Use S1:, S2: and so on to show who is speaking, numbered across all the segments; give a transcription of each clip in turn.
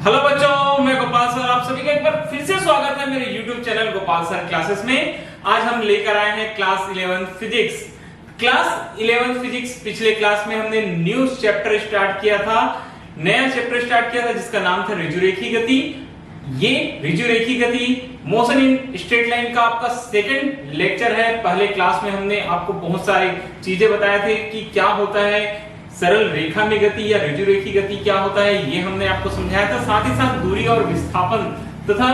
S1: Hello बच्चों, मैं Gopal sir, आप सभी का एक बार फिर से स्वागत है मेरे YouTube channel Gopal sir classes में। आज हम लेकर आए हैं क्लास 11 फिजिक्स। क्लास 11 फिजिक्स पिछले क्लास में हमने न्यू चैप्टर स्टार्ट किया था, नया चैप्टर स्टार्ट किया था जिसका नाम था ऋजुरेखी गति। ये ऋजुरेखी गति मोशन इन स्ट्रेट लाइन का आपका सेकंड लेक्चर है। पहले क्लास में हमने आपको बहुत सारी चीजें बताए थे कि क्या होता है सरल रेखा में गति या ऋजुरेखी गति क्या होता है, ये हमने आपको समझाया था। साथ ही साथ दूरी और विस्थापन तथा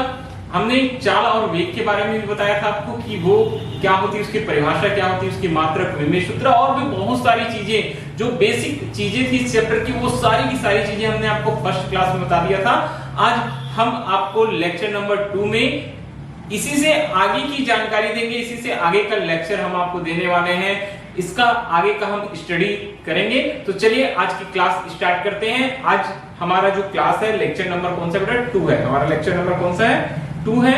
S1: हमने चाल और वेग के बारे में भी बताया था आपको कि वो क्या होती है, उसकी परिभाषा क्या होती है, उसकी मात्रक, विमेय सूत्र और भी बहुत सारी चीजें जो बेसिक चीजें थी इस चैप्टर की, वो सारी की सारी चीजें हमने आपको फर्स्ट क्लास में बता दिया था। आज हम आपको लेक्चर नंबर 2 में इसी से आगे की जानकारी देंगे, इसी से आगे का लेक्चर हम आपको देने वाले हैं। इसका आगे का हम स्टडी करेंगे। तो चलिए आज की क्लास स्टार्ट करते हैं। आज हमारा जो क्लास है लेक्चर नंबर कौन सा बेटा 2 है। हमारा लेक्चर नंबर कौन सा है 2 है।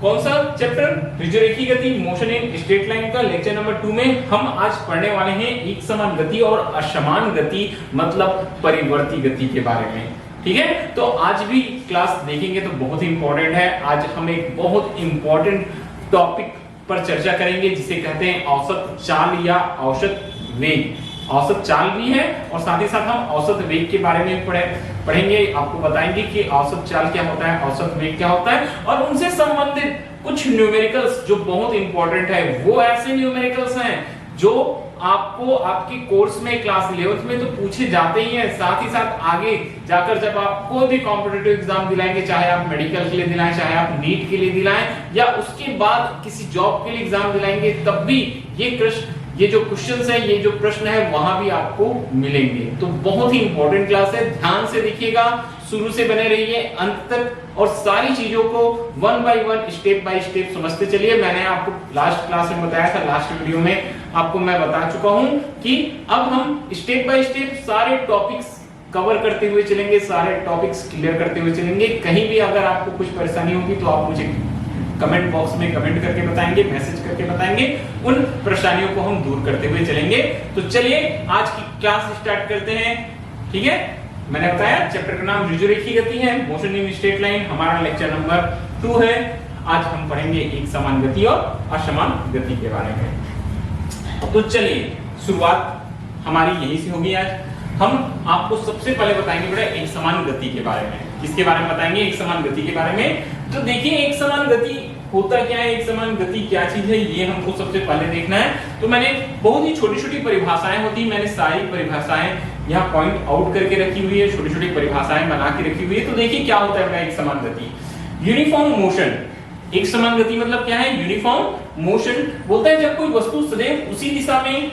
S1: कौन सा चैप्टर ऋजुरेखी गति मोशन इन स्ट्रेट लाइन का लेक्चर नंबर 2 में हम आज पढ़ने वाले हैं एक समान गति और असमान गति मतलब परिवर्ती गति के बारे में। ठीक है, तो आज भी क्लास देखेंगे तो बहुत ही इंपॉर्टेंट है। आज हम एक बहुत इंपॉर्टेंट टॉपिक पर चर्चा करेंगे जिसे कहते हैं औसत चाल या औसत वेग। औसत चाल भी है और साथ ही साथ हम औसत वेग के बारे में पढ़ेंगे। आपको बताएंगे कि औसत चाल क्या होता है, औसत वेग क्या होता है और उनसे संबंधित कुछ न्यूमेरिकल्स जो बहुत इंपॉर्टेंट है। वो ऐसे न्यूमेरिकल्स हैं जो आपको आपकी कोर्स में क्लास 11th में तो पूछे जाते ही हैं। साथ ही साथ आगे जाकर जब आप कोई भी कॉम्पिटिटिव एग्जाम दिलाएंगे, चाहे आप मेडिकल के लिए दिलाएं, चाहे आप नीट के लिए दिलाएं या उसके बाद किसी जॉब के लिए एग्जाम दिलाएंगे, तब भी ये जो क्वेश्चंस है, ये जो प्रश्न है वहां भी आपको मिलेंगे। तो बहुत ही इंपॉर्टेंट क्लास है, ध्यान से देखिएगा, शुरू से बने रहिए अंत तक और सारी चीजों को one by one step by step समझते चलिए। मैंने आपको लास्ट क्लास में बताया था, लास्ट वीडियो में आपको मैं बता चुका हूं कि अब हम स्टेप बाय स्टेप सारे टॉपिक्स कवर करते हुए चलेंगे, सारे टॉपिक्स क्लियर करते हुए चलेंगे। कहीं भी अगर आपको कुछ परेशानी होगी तो आप मुझे कमेंट बॉक्स में कमेंट करके बताएंगे, मैसेज करके बताएंगे, उन परेशानियों को हम दूर करते हुए चलेंगे। तो चलिए आज की क्लास स्टार्ट करते हैं। ठीक है, मैंने बताया चैप्टर का नाम ऋजुरेखी गति है, मोशन इन स्ट्रेट लाइन। हमारा लेक्चर नंबर 2 है। आज हम पढ़ेंगे एक समान गति और असमान गति के बारे में। तो चलिए शुरुआत हमारी यहीं से होगी। आज हम आपको सबसे पहले बताएंगे बेटा एक समान गति के बारे में। किसके बारे में बताएंगे? एक समान गति के बारे में। तो देखिए एक समान गति होता क्या है, एक समान गति क्या चीज है, ये हमको सबसे पहले देखना है। तो मैंने बहुत ही छोटी छोटी परिभाषाएं होती, मैंने सारी परिभाषाएं यहाँ पॉइंट आउट करके रखी हुई है, छोटी छोटी परिभाषाएं बना के रखी हुई है। तो देखिए क्या होता है एक समान गति। Uniform motion. एक समान गति मतलब क्या है? यूनिफॉर्म मोशन बोलता है जब कोई वस्तु सदैव उसी दिशा में,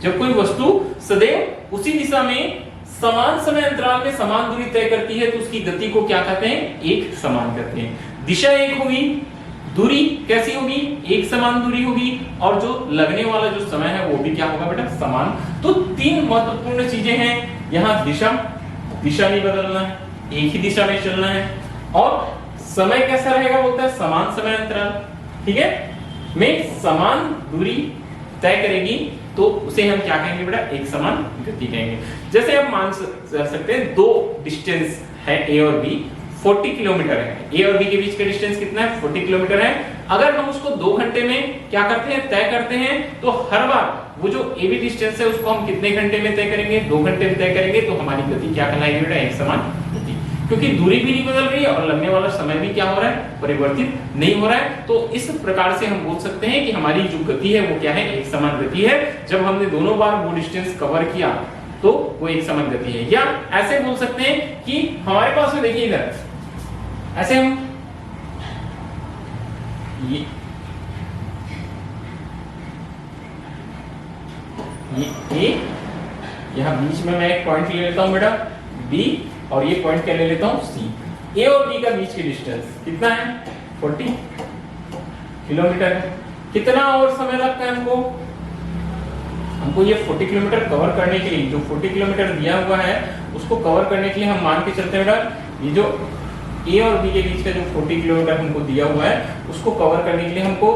S1: जब कोई वस्तु सदैव उसी दिशा में समान समय अंतराल में समान दूरी तय करती है तो उसकी गति को क्या कहते हैं? एक समान कहते हैं। दिशा एक होगी, दूरी कैसी होगी? एक समान दूरी होगी और जो लगने वाला जो समय है वो भी क्या होगा बेटा? समान। तो 3 महत्वपूर्ण चीजें हैं यहाँ। दिशा नहीं बदलना है, एक ही दिशा में चलना है और समय कैसा रहेगा बोलता है? समान समय अंतराल, ठीक है, में समान दूरी तय करेगी तो उसे हम क्या कहेंगे बेटा? एक समान गति कहेंगे। जैसे आप मान सकते हैं दो डिस्टेंस है ए और बी, 40 किलोमीटर है। ए और बी के बीच का डिस्टेंस कितना है? 40 किलोमीटर है। अगर हम उसको 2 घंटे में क्या करते हैं? तय करते हैं, तो हर बार वो जो ए बी डिस्टेंस है उसको हम कितने घंटे में तय करेंगे? 2 घंटे में तय करेंगे। तो हमारी गति क्या कहलाएगी बेटा? एक समान गति, क्योंकि दूरी भी नहीं बदल रही है और लगने वाला समय भी क्या हो रहा है? परिवर्तित नहीं हो रहा है। तो इस प्रकार से हम बोल सकते हैं कि हमारी जो गति है वो क्या है? एक समान गति है। जब हमने दोनों बार वो डिस्टेंस कवर किया तो वो एक समान गति है। या ऐसे बोल सकते हैं कि हमारे पास में देखिए इधर ऐसे हम ये यहां बीच में मैं एक पॉइंट ले लेता हूं बेटा बी और ये पॉइंट क्या ले लेता हूं सी। ए और बी का बीच की डिस्टेंस कितना है? 40 किलोमीटर है। कितना और समय लगता है हमको ये 40 किलोमीटर कवर करने के लिए, जो 40 किलोमीटर दिया हुआ है उसको कवर करने के लिए हम मान के चलते हैं बेटा ये जो ए और बी के बीच का जो 40 किलोमीटर हमको दिया हुआ है उसको कवर करने के लिए हमको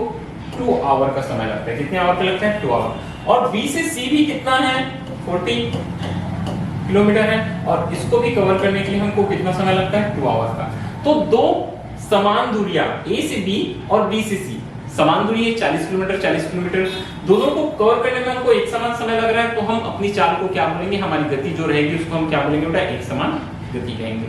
S1: 2 आवर का समय लगता है। कितने आवर का लगता है? 2 आवर। और बी से सी भी कितना है? 40 किलोमीटर है और इसको भी कवर करने के लिए हमको कितना समय लगता है 2 आवर का। तो दो समान दूरियां A से B और B से C, समान दूरी है 40 किलोमीटर 40 किलोमीटर, दोनों को कवर करने में हमको एक समान समय लग रहा है, तो हम अपनी चाल को क्या बोलेंगे, हमारी गति जो रहेगी उसको हम क्या बोलेंगे बेटा, एक समान गति कहेंगे।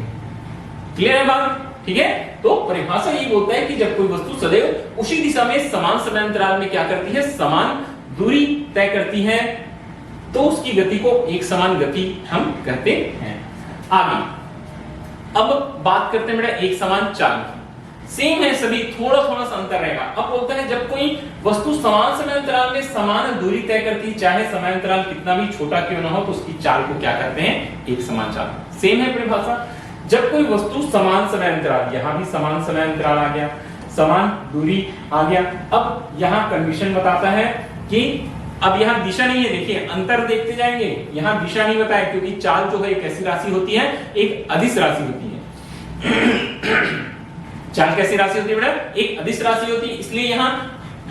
S1: क्लियर है बात? ठीक है। तो परिभाषा ये बोलता है कि जब कोई वस्तु सदैव उसी दिशा में समान समय अंतराल में क्या करती है, समान दूरी तय करती है, तो उसकी गति को एक समान गति हम कहते हैं। आगे अब बात करते हैं बेटा एक समान चाल की। सेम है सभी, थोड़ा थोड़ा सा अंतर रहेगा। अब बोलता है जब कोई वस्तु समान समय अंतराल में समान दूरी तय करती है, चाहे समय अंतराल कितना भी छोटा क्यों ना हो, तो उसकी चाल को क्या कहते हैं, एक समान चाल। सेम है परिभाषा। जब कोई वस्तु समान समय अंतराल, यहां भी समान समय अंतराल आ गया, समान दूरी आ गया। अब यहां कंडीशन बताता है कि अब यहाँ दिशा नहीं है, देखिए अंतर देखते जाएंगे, यहाँ दिशा नहीं बताया क्योंकि चाल जो है एक ऐसी राशि होती है, एक अदिश राशि होती है। चाल कैसी राशि होती है बेटा, एक अदिश राशि होती है, इसलिए यहाँ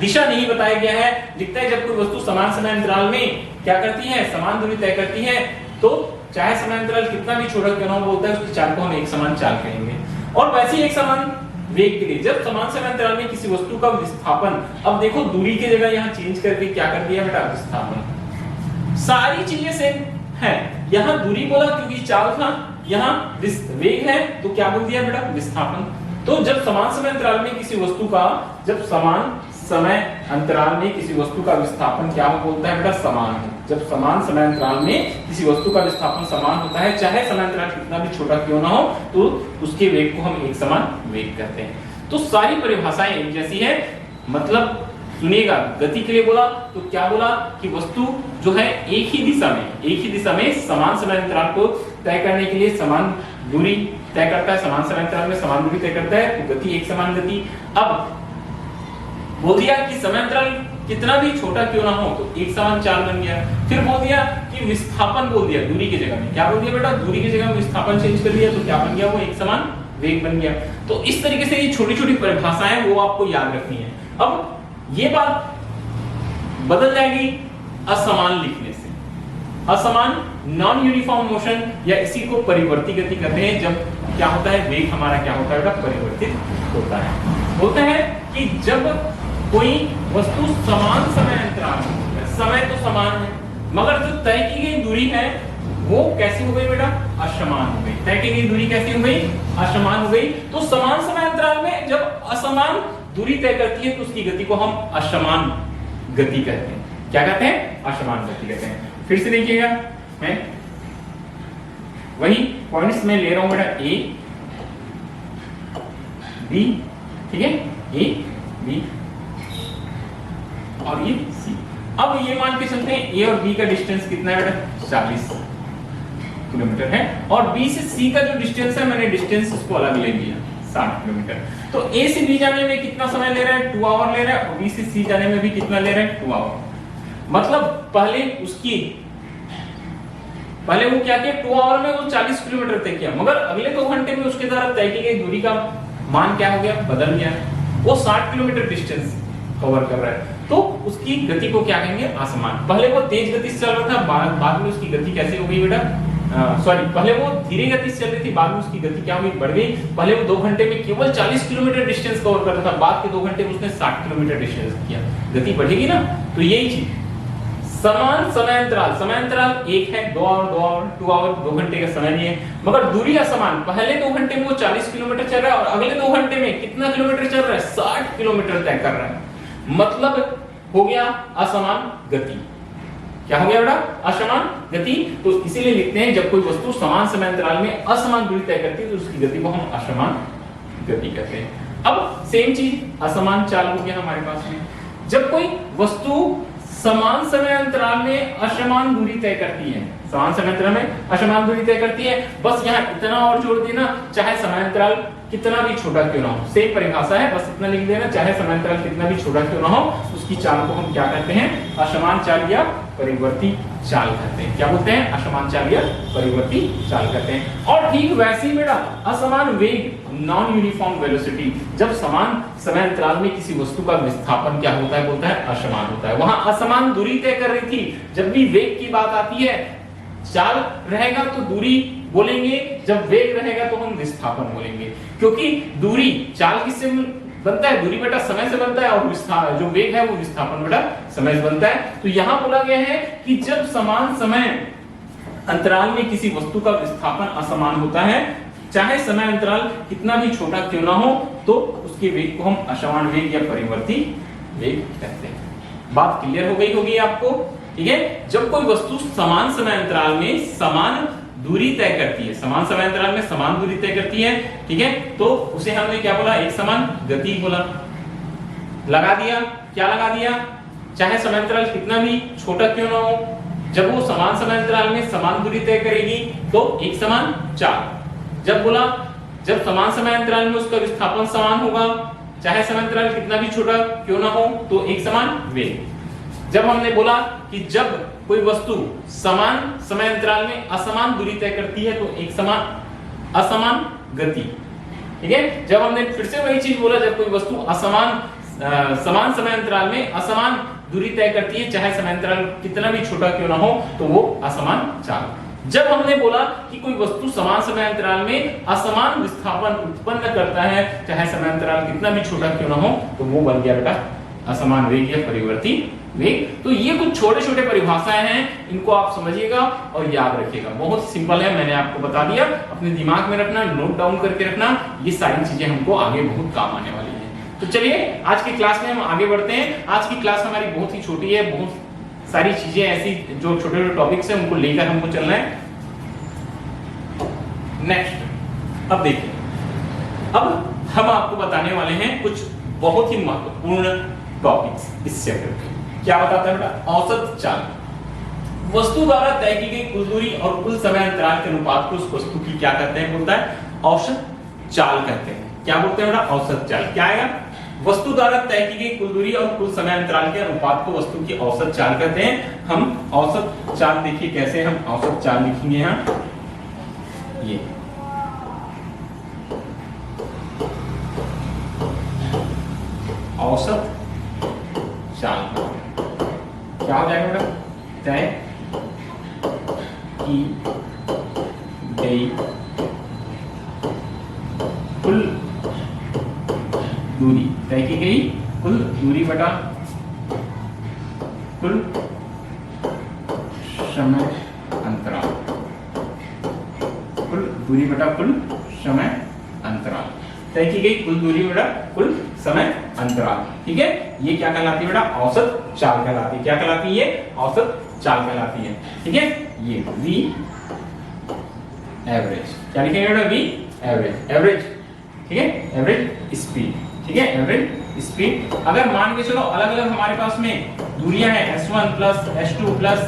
S1: दिशा नहीं बताया गया है। लिखता है जब कोई वस्तु समान समय अंतराल में क्या करती है, समान दूरी तय करती है, तो चाहे समय अंतराल कितना भी छोटा क्यों ना हो, बोलता है उसकी चाल को हम एक समान चाल कहेंगे। और वैसे ही एक समान वेग के लिए जब समान समय अंतराल में किसी वस्तु का विस्थापन, अब देखो दूरी की जगह यहाँ चेंज करके क्या कर दिया बेटा, विस्थापन। सारी चीजें सेम है, यहाँ दूरी बोला क्योंकि चाल था, यहाँ वेग है तो क्या बोल दिया बेटा, विस्थापन। तो जब समान समय अंतराल में किसी वस्तु का, जब समान समय अंतराल में किसी वस्तु का विस्थापन क्या बोलता है बेटा, समान है। जब समान समय अंतराल में किसी वस्तु का विस्थापन समान होता है, चाहे समय अंतराल कितना भी छोटा क्यों ना हो, तो उसके वेग को हम एक समान वेग कहते हैं। तो सारी परिभाषाएं एक जैसी है। मतलब सुनिएगा, गति के लिए बोला तो क्या बोला कि वस्तु जो है एक ही दिशा में समान समय अंतराल को तय करने के लिए समान दूरी तय करता है, समान समय अंतराल में समान दूरी तय करता है, तो गति एक समान गति। अब बोल दिया कि समय अंतराल कितना भी छोटा क्यों ना हो, तो एक समान चाल बन गया। फिर बोल दिया कि विस्थापन, बोल दिया दूरी की जगह में क्या बोल दिया बेटा, दूरी की जगह में विस्थापन चेंज कर दिया, तो क्या बन गया, वो एक समान वेग बन गया। तो इस तरीके से ये छोटी छोटी परिभाषाएं वो आपको याद रखनी है। अब ये बात बदल जाएगी असमान लिखने से। असमान नॉन यूनिफॉर्म मोशन, या इसी को परिवर्ती गति कहते हैं, जब क्या होता है, वेग हमारा क्या होता है बेटा, परिवर्तित होता है। बोलते हैं कि जब कोई वस्तु समान समय अंतराल, समय तो समान है मगर जो तय की गई दूरी है वो कैसी हो गई बेटा, असमान हो गई। तय की गई दूरी कैसी हो गई, असमान हो गई। तो समान समय अंतराल में जब असमान दूरी तय करती है, तो उसकी गति को हम असमान गति कहते हैं। क्या कहते हैं, असमान गति कहते हैं। फिर से देखिएगा, मैं वही पॉइंट्स में ले रहा हूं बेटा, ए बी, ठीक है, ए बी और ये सी। अब ये मान के चलते हैं ए और बी का डिस्टेंस कितना है बेटा, 40 किलोमीटर है, और बी से सी का जो डिस्टेंस है, मैंने डिस्टेंस उसको अलग ले लिया 60 किलोमीटर। तो ए से बी जाने में कितना समय ले रहा है, 2 आवर ले रहा है, और बी से सी जाने में भी कितना ले रहा है, 2 आवर। मतलब पहले वो क्या किया, 2 आवर में वो 40 किलोमीटर तय किया, मगर अगले 2 घंटे में उसके द्वारा तय की गई दूरी का मान क्या हो गया, बदल गया, वो 60 किलोमीटर डिस्टेंस कवर कर रहा है, तो उसकी गति को क्या कहेंगे, असमान। पहले वो तेज गति से चल रहा था, बाद में उसकी गति कैसे हो गई बेटा, पहले वो धीरे गति से चल रही थी, बाद में उसकी गति क्या हुई, बढ़ गई। पहले वो 2 घंटे में केवल 40 किलोमीटर डिस्टेंस कवर कर रहा था, बाद के 2 घंटे में उसने 60 किलोमीटर डिस्टेंस किया, गति बढ़ेगी ना। तो यही चीज, समान समय अंतराल एक है, 2 आवर 2 आवर 2 घंटे का समय नहीं है, मगर दूरी असमान। पहले 2 घंटे में वो 40 किलोमीटर चल रहा है, और अगले 2 घंटे में कितना किलोमीटर चल रहा है, 60 किलोमीटर तय कर रहा है। मतलब हो गया असमान गति। क्या हो गया बेटा, असमान गति। तो इसीलिए लिखते हैं जब कोई वस्तु समान समय अंतराल में असमान दूरी तय करती है, तो उसकी गति को हम असमान गति कहते हैं। अब सेम चीज असमान चाल हो गया हमारे पास में। जब कोई वस्तु समान समय अंतराल में असमान दूरी तय करती है, समान समय अंतराल में असमान दूरी तय करती है, बस यहाँ इतना और जोड़ देना, चाहे समय अंतराल कितना भी छोटा क्यों ना हो, सेम परिभाषा है, बस इतना लिख देना, चाहे समय अंतराल कितना भी छोटा क्यों ना हो, उसकी चाल को हम क्या कहते हैं, असमान चाल या परिवर्ती चाल कहते हैं। क्या बोलते हैं, असमान चाल या परिवर्ती चाल कहते हैं। और ठीक वैसे ही बेटा असमान वेग, नॉन यूनिफॉर्म वेलोसिटी, जब समान समय अंतराल में किसी वस्तु का विस्थापन क्या होता है, बोलता है असमान होता है। वहां असमान दूरी तय कर रही थी, जब भी वेग की बात आती है चाल रहेगा तो दूरी बोलेंगे, जब वेग रहेगा तो हम विस्थापन बोलेंगे। क्योंकि दूरी चाल किससे बनता है? दूरी बटा समय से बनता है, और जो वेग है वो विस्थापन बटा समय से बनता है। तो यहां बोला गया है कि जब समान समय अंतराल में किसी वस्तु का विस्थापन असमान होता है, चाहे समय अंतराल कितना भी छोटा क्यों ना हो, तो उसके वेग को हम असमान वेग या परिवर्ती वेग कहते हैं। बात क्लियर हो गई होगी आपको, ठीक है। जब कोई वस्तु समान समय अंतराल में समान दूरी तय करती है, समान समय अंतराल में समान दूरी तय करती है, ठीक है, तो उसे हमने क्या बोला? एक समान गति बोला। लगा दिया, क्या लगा दिया? चाहे समय अंतराल कितना भी छोटा क्यों ना हो, जब वो समान समय अंतराल में समान दूरी तय करेगी तो एक समान चाल। जब बोला जब समान समय अंतराल में उसका विस्थापन समान होगा, चाहे समय अंतराल कितना भी छोटा क्यों ना हो, तो एक समान वेग। जब हमने बोला कि जब कोई वस्तु समान समय अंतराल में असमान दूरी तय करती है तो एक समान असमान गति, ठीक है। जब हमने फिर से वही चीज बोला, जब कोई वस्तु समान समय अंतराल में असमान दूरी तय करती है, चाहे समय अंतराल कितना भी छोटा क्यों ना हो, तो वो असमान चाल। जब हमने बोला कि कोई वस्तु समान समय अंतराल में असमान विस्थापन उत्पन्न करता है, चाहे समय अंतराल कितना भी छोटा क्यों ना हो, तो वो बन गया बेटा असमान वेग या परिवर्ती वेग। तो ये कुछ छोटे छोटे परिभाषाएं हैं, इनको आप समझिएगा और याद रखिएगा। बहुत सिंपल है, मैंने आपको बता दिया, अपने दिमाग में रखना, नोट डाउन करके रखना, ये सारी चीजें हमको आगे बहुत काम आने वाली है। तो चलिए आज की क्लास में हम आगे बढ़ते हैं। आज की क्लास हमारी बहुत ही छोटी है, बहुत सारी चीजें ऐसी जो छोटे छोटे टॉपिक्स हैं उनको लेकर हमको चलना है। नेक्स्ट, अब देखिए, अब हम आपको बताने वाले हैं कुछ बहुत ही महत्वपूर्ण टॉपिक्स इस चैप्टर के। क्या बताता है बेटा? औसत चाल। वस्तु द्वारा तय की गई कुल दूरी और कुल समय अंतराल के अनुपात को उस वस्तु की क्या कहते हैं? बोलता है औसत चाल कहते हैं। क्या बोलते हैं बेटा? औसत चाल। क्या आएगा? वस्तु द्वारा तय की गई कुल दूरी और कुल समय अंतराल के अनुपात को वस्तु की औसत चाल कहते हैं। हम औसत चाल देखिए कैसे हम औसत चाल लिखेंगे यहाँ, ये औसत चाल क्या हो जाएगा बेटा? तय की गई कुल दूरी, तय की गई कुल दूरी बटा कुल समय अंतराल, कुल दूरी बटा कुल समय अंतराल, तय की गई कुल दूरी बटा कुल समय अंतराल, ठीक है। ये क्या कहलाती है बेटा? औसत चाल कहलाती है। क्या कहलाती है? ये औसत चाल कहलाती है, ठीक है। ये v एवरेज, क्या लिखेंगे बेटा? v एवरेज, एवरेज, ठीक है, एवरेज स्पीड, ठीक है, एवरेज स्पीड। अगर मान के चलो अलग अलग हमारे पास में दूरियां हैं, s1 plus s2 plus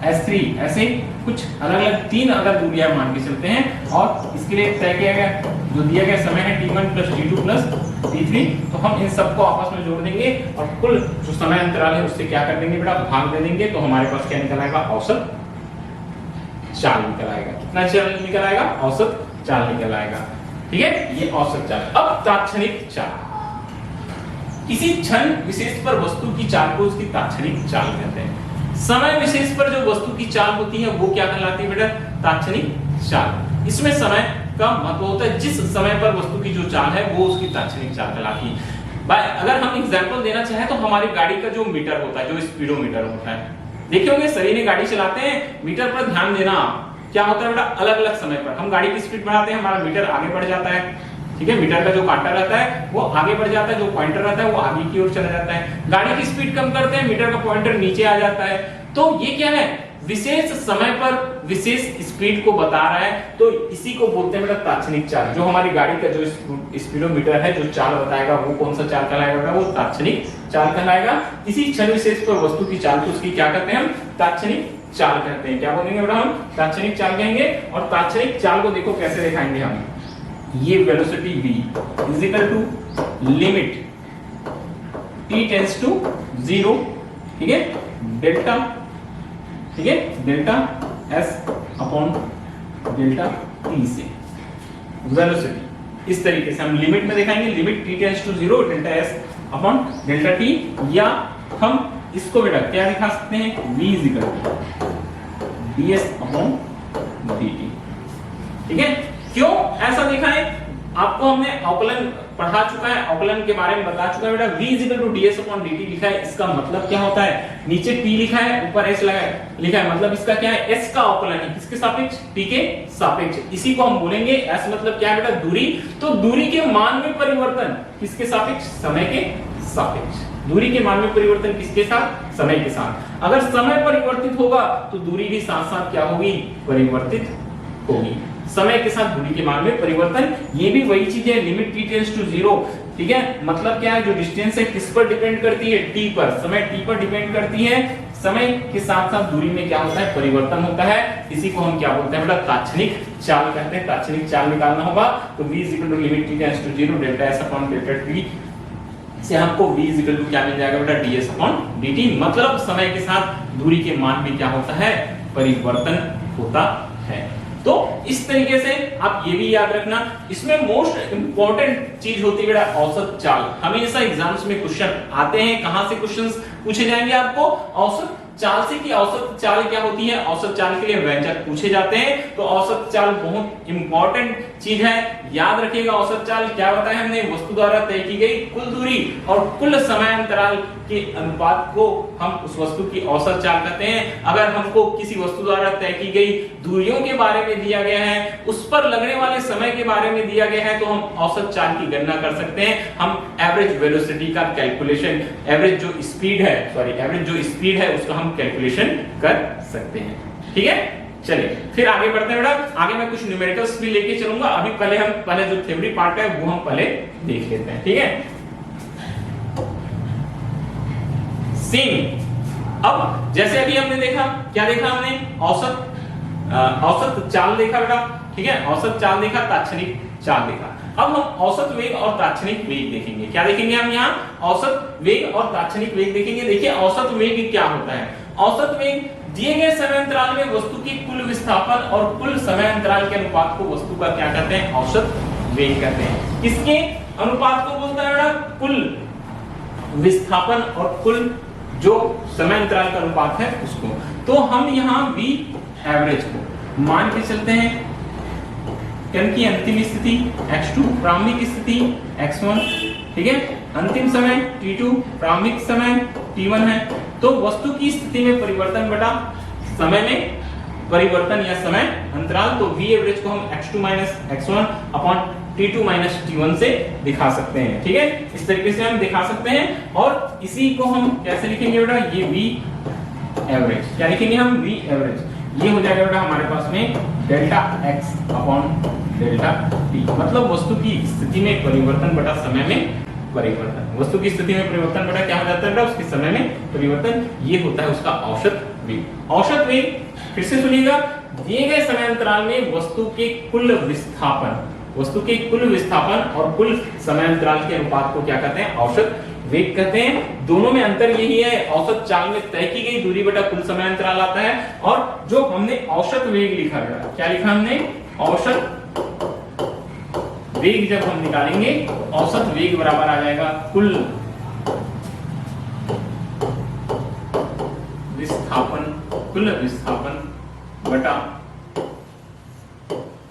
S1: s3, ऐसे कुछ अलग अलग तीन अगर दूरियां मान के चलते हैं, और इसके लिए तय किया गया जो दिया गया समय है t1 plus t2 plus t3, तो हम इन सबको आपस में जोड़ देंगे और कुल जो समय अंतराल है उससे क्या कर देंगे बेटा? भाग दे देंगे, तो हमारे पास क्या निकल आएगा? औसत चाल निकल आएगा। कितना चाल निकल आएगा? औसत चाल निकल आएगा, ठीक है। ये औसत चाल। अब तात्क्षणिक चाल, किसी क्षण विशेष पर वस्तु की चाल को उसकी तात्क्षणिक चाल कहते हैं। समय विशेष पर जो वस्तु की चाल होती है वो क्या कहलाती है बेटा? तात्क्षणिक चाल। इसमें समय का महत्व होता है, जिस समय पर वस्तु की जो चाल है वो उसकी तात्क्षणिक चाल कहलाती है। अगर हम एग्जांपल देना चाहें तो हमारी गाड़ी का जो मीटर होता है, जो स्पीडोमीटर होता है, देखे होंगे सभी ने गाड़ी चलाते हैं, मीटर पर ध्यान देना। क्या होता है बेटा? अलग अलग समय पर हम गाड़ी की स्पीड बढ़ाते हैं, हमारा मीटर आगे बढ़ जाता है, ठीक है। मीटर का जो कांटा रहता है वो आगे बढ़ जाता है, जो पॉइंटर रहता है वो आगे की ओर चला जाता है। गाड़ी की स्पीड कम करते हैं, मीटर का पॉइंटर नीचे आ जाता है। तो ये क्या है? विशेष समय पर विशेष स्पीड को बता रहा है, तो इसी को बोलते हैं बेटा तात्क्षणिक चाल। जो हमारी गाड़ी का जो स्पीडोमीटर है जो चाल बताएगा वो कौन सा चाल कहलाएगा? वो तात्क्षणिक चाल कहलाएगा। इसी क्षण विशेष पर वस्तु की चाल को उसकी क्या कहते हैं? हम तात्क्षणिक चाल कहते हैं। क्या बोलेंगे बेटा? हम तात्क्षणिक चाल कहेंगे। और तात्क्षणिक चाल को देखो कैसे दिखाएंगे हम, ये velocity v is equal to limit t tends to 0, ठीक है, डेल्टा, ठीक है, delta s upon delta t से वेलोसिटी। इस तरीके से हम लिमिट में दिखाएंगे, limit t tends to 0 delta s upon delta t, या हम इसको बेटा क्या दिखा सकते हैं? v is equal to ds upon dt। ठीक है, क्यों ऐसा देखा है? आपको हमने अवकलन पढ़ा चुका है, अवकलन के बारे में बता चुका है बेटा। v ds अपॉन dt लिखा है, इसका मतलब क्या होता है? नीचे t लिखा है, ऊपर s लिखा है, मतलब इसका क्या है? s का अवकलन है किसके सापेक्ष? t के सापेक्ष। इसी को हम बोलेंगे s मतलब क्या है बेटा? दूरी। तो दूरी के मान में परिवर्तन किसके सापेक्ष? समय के सापेक्ष। दूरी के मान में परिवर्तन किसके साथ? समय के साथ। अगर समय परिवर्तित होगा तो दूरी भी साथ साथ क्या होगी? परिवर्तित होगी। समय के साथ दूरी के मान में परिवर्तन, ये भी वही चीज है, लिमिट t टेंड्स टू 0। ठीक है, मतलब क्या है? जो डिस्टेंस है किस पर डिपेंड करती है? t पर। समय t पर डिपेंड करती है। समय के साथ साथ दूरी में क्या होता है? परिवर्तन होता है। इसी को हम क्या बोलते हैं बेटा? तात्क्षणिक चाल कहते हैं। तात्क्षणिक चाल निकालना होगा तो v limit t tends to 0 delta s upon delta t से हमको v क्या मिल जाएगा बेटा? ds upon dt। मतलब समय के साथ दूरी के मान में क्या होता है? परिवर्तन होता है। तो इस तरीके से आप ये भी याद रखना। इसमें मोस्ट इंपॉर्टेंट चीज होती है बेटा औसत चाल। हमेशा एग्जाम्स में क्वेश्चन आते हैं। कहां से क्वेश्चंस पूछे जाएंगे आपको? औसत चाल से। कि औसत चाल क्या होती है? औसत चाल के लिए व्यंजक पूछे जाते हैं। तो औसत चाल बहुत इंपॉर्टेंट चीज है, याद रखिएगा। औसत चाल क्या बताया हमने? वस्तु द्वारा तय की गई कुल दूरी और कुल समयांतराल के अनुपात को हम उस वस्तु की औसत चाल कहते हैं। अगर हमको किसी वस्तु द्वारा तय की गई दूरियों के बारे में दिया गया है, उस पर लगने वाले समय के बारे में दिया गया है, तो हम औसत चाल की गणना कर सकते हैं। हम एवरेज वेलोसिटी का कैलकुलेशन, एवरेज जो स्पीड है उसका हम कैलकुलेशन कर सकते हैं। ठीक है, चलिए फिर आगे बढ़ते हैं बेटा। आगे मैं कुछ न्यूमेरिकल्स भी लेके चलूंगा। अभी पहले जो थ्योरी पार्ट है वो हम पहले देख लेते हैं। ठीक है, सेम। अब जैसे अभी हमने देखा, क्या देखा हमने? औसत चाल देखा बेटा। ठीक है, औसत चाल देखा, तात्क्षणिक चाल देखा। अब हम औसत वेग और तात्क्षणिक वेग देखेंगे। क्या देखेंगे हम यहाँ? औसत वेग और तात्क्षणिक वेग देखेंगे। देखिए औसत वेग क्या होता है? औसत वेग दिए गए समय अंतराल में वस्तु की कुल विस्थापन और कुल समय अंतराल के अनुपात को वस्तु का क्या कहते हैं? औसत वेग कहते हैं। किसके अनुपात को बोलता है बेटा? कुल विस्थापन और कुल जो समय अंतराल का अनुपात है उसको। तो हम यहाँ v एवरेज को मान के चलते हैं। कण की अंतिम स्थिति x2, प्रारंभिक स्थिति x1, ठीक है, अंतिम समय t2, प्रारंभिक समय t1 है। तो वस्तु की स्थिति में परिवर्तन बटा समय में परिवर्तन या समय अंतराल, तो v एवरेज को हम x2 x1 upon t2 t1 से दिखा सकते हैं। ठीक है, इस तरीके से हम दिखा सकते हैं। और इसी को हम कैसे लिखेंगे बेटा? ये v एवरेज, क्या लिखेंगे हम? v average. ये हो जाएगा बेटा हमारे पास में delta x upon delta t, मतलब वस्तु की स्थिति में परिवर्तन बटा समय में परिवर्तन। वस्तु की स्थिति में परिवर्तन बटा क्या हो जाता है बेटा? उसके समय में परिवर्तन। ये होता है उसका औसत वेग। औसत वेग फिर से सुनिएगा, दिए गए समय अंतराल में वस्तु के कुल विस्थापन और कुल समय अंतराल के अनुपात को क्या कहते हैं? औसत वेग कहते हैं। दोनों में अंतर यही है, औसत चाल में तय की गई दूरी बटा कुल समय अंतराल आता है, और जो हमने औसत वेग लिखा है, क्या लिखा हमने? औसत वेग जब हम निकालेंगे, औसत वेग बराबर आ जाएगा कुल विस्थापन बटा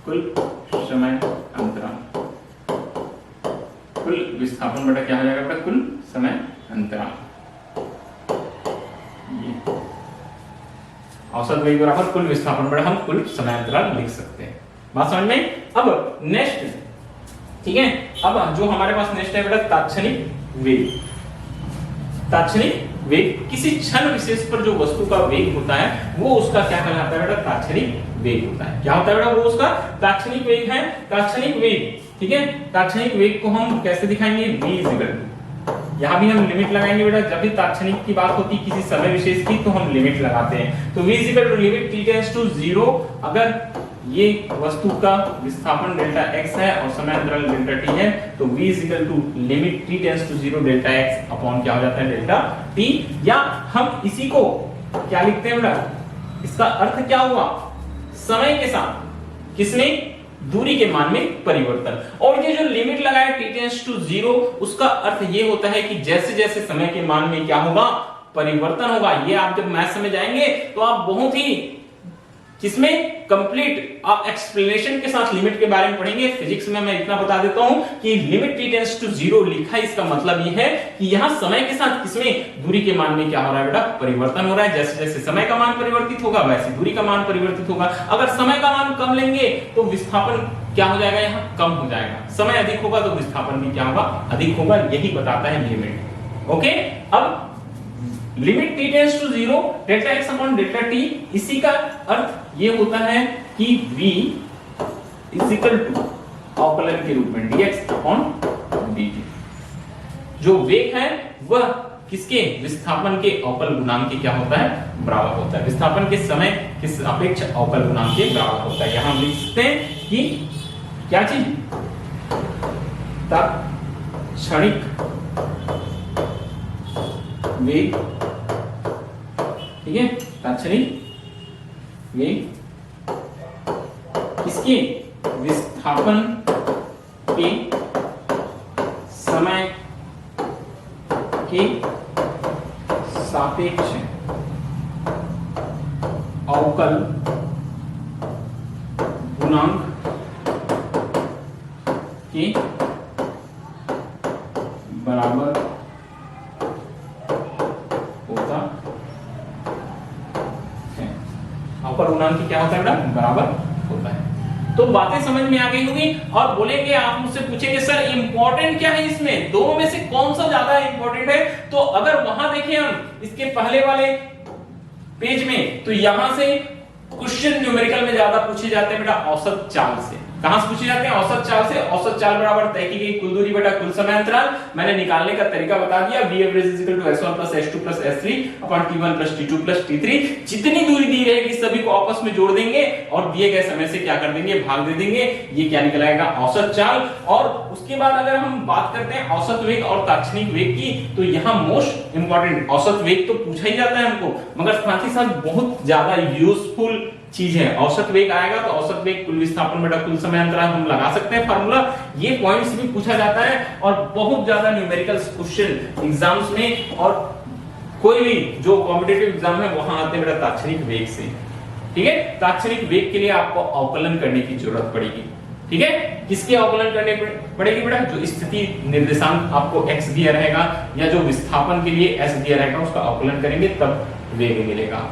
S1: कुल समय अंतराल। कुल विस्थापन बटा क्या हो जाएगा बेटा? कुल समय अंतराल। ये औसत वेग बराबर कुल विस्थापन बटा हम कुल समय अंतराल लिख सकते हैं। बात समझ में? अब नेक्स्ट, ठीक है, अब जो हमारे पास नेक्स्ट है बेटा तात्क्षणिक वेग। तात्क्षणिक वेग किसी क्षण विशेष पर जो वस्तु का वेग होता है वो उसका क्या कहलाता है बेटा? तात्क्षणिक वेग होता है। क्या होता है बेटा? वो उसका तात्क्षणिक वेग है। तात्क्षणिक वेग, ठीक है, तात्क्षणिक वेग को हम कैसे दिखाएंगे? v, यहाँ भी हम लिमिट लगाएंगे बेटा। जब भी तात्क्षणिक की बात होती है किसी समय विशेष की, तो हम लिमिट लगाते हैं। तो v limit t tends to 0, अगर ये वस्तु का विस्थापन डेल्टा x है और समय अंतराल डेल्टा t है, तो v limit t tends to 0 delta x upon क्या हो जाता है? Delta t। या हम इसी को क्या लिखते हैं बेटा? इसका अर्थ क्या हुआ? समय के साथ किसमें? दूरी के मान में परिवर्तन। और ये जो लिमिट लगाया t टेंड्स टू 0, उसका अर्थ ये होता है कि जैसे जैसे समय के मान में क्या होगा? परिवर्तन होगा। ये आप जब मैथ में जाएंगे तो आप बहुत ही किसमें कंप्लीट आप एक्सप्लेनेशन के साथ लिमिट के बारे में पढ़ेंगे। फिजिक्स में मैं इतना बता देता हूं कि लिमिट t टेंड्स टू 0 लिखा, इसका मतलब यह है कि यहां समय के साथ किसमें दूरी के मान में क्या हो रहा है बेटा, परिवर्तन हो रहा है। जैसे जैसे समय का मान परिवर्तित होगा वैसे दूरी का मान परिवर्तित होगा। अगर समय का मान कम लेंगे तो विस्थापन क्या हो जाएगा, यहाँ कम हो जाएगा। समय अधिक होगा तो विस्थापन भी क्या होगा, अधिक होगा। यही बताता है लिमिट। ओके, अब limit t tends to 0 delta x upon delta t, इसी का अर्थ ये होता है कि v इज इक्वल टू अवकलन के रूप में dx अपॉन dt। जो वेग है वह किसके, विस्थापन के अवकल गुणांक के क्या होता है, बराबर होता है। विस्थापन के समय किस अपेक्ष अवकल गुणांक के बराबर होता है। यहां हम लिख सकते हैं कि क्या चीज, तात्क्षणिक वेग, ठीक है, तात्क्षणिक वेग किसके, विस्थापन के समय के सापेक्ष अवकल गुणांक के बराबर होता है। अवकल गुणांक की क्या होता है बेटा, बराबर होता है। तो बातें समझ में आ गई होगी। और बोलेंगे, आप मुझसे पूछेंगे सर इंपॉर्टेंट क्या है इसमें, दोनों में से कौन सा ज्यादा इंपॉर्टेंट है। तो अगर वहां देखें हम इसके पहले वाले पेज में, तो यहां से क्वेश्चन न्यूमेरिकल में ज्यादा पूछे जाते हैं बेटा औसत चाल से। कहां से पूछे जाते हैं, औसत चाल से। औसत चाल बराबर तय की गई कुल दूरी बटा कुल समय अंतराल। मैंने निकालने का तरीका बता दिया, v average is equal to s1 plus s2 plus s3 upon t1 plus t2 plus t3। जितनी दूरी दी रहेगी सभी को आपस में जोड़ देंगे और दिए गए समय से क्या कर देंगे, भाग दे देंगे। ये क्या निकल आएगा, औसत चाल। और उसके बाद अगर हम बात करते हैं औसत वेग और तात्क्षणिक वेग की, तो यहाँ मोस्ट इंपॉर्टेंट औसत वेग तो पूछा ही जाता है हमको, मगर साथ ही साथ बहुत ज्यादा यूजफुल चीज है। औसत वेग आएगा तो औसत वेग कुल विस्थापन बटा कुल समय अंतराल हम लगा सकते हैं फार्मूला। ये पॉइंट्स भी पूछा जाता है और बहुत ज्यादा न्यूमेरिकल क्वेश्चन एग्जाम्स में, और कोई भी जो कॉम्पिटिटिव एग्जाम है वहां आते हैं बेटा तात्क्षणिक वेग से। ठीक है, तात्क्षणिक वेग के लिए आपको अवकलन करने की जरूरत पड़ेगी। ठीक है, किसके अवकलन करने पड़ेगी बेटा, जो स्थिति निर्देशांक आपको x दिया रहेगा या जो विस्थापन के लिए s दिया रहेगा उसका अवकलन करेंगे तब वेग मिलेगा।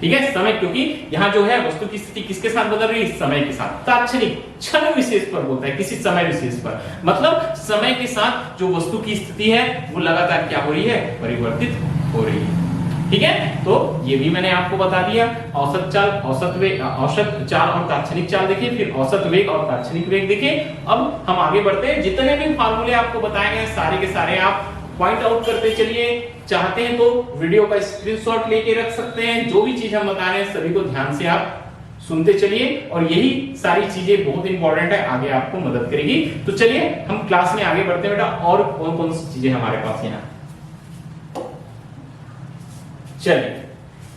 S1: ठीक है, समय, क्योंकि यहाँ जो है वस्तु की स्थिति किसके साथ बदल रही है, समय के साथ। तात्क्षणिक क्षण विशेष पर बोलता है, किसी समय विशेष पर, मतलब समय के साथ जो वस्तु की स्थिति है वो लगातार क्या हो रही है, परिवर्तित हो रही है। ठीक है, तो ये भी मैंने आपको बता दिया। औसत चाल, औसत वेग, औसत चाल और तात्क्षणिक चाल देखिए, फिर औसत वेग और तात्क्षणिक वेग देखिए। अब हम आगे बढ़ते हैं। जितने भी फार्मूले आपको बताए गए सारे के सारे आप पॉइंट आउट करते चलिए। चाहते हैं तो वीडियो का स्क्रीनशॉट लेके रख सकते हैं। जो भी चीज हम बता रहे हैं सभी को ध्यान से आप सुनते चलिए, और यही सारी चीजें बहुत इंपॉर्टेंट है, आगे आपको मदद करेगी। तो चलिए हम क्लास में आगे बढ़ते हैं बेटा। और कौन कौन सी चीजें हमारे पास यहाँ, चलिए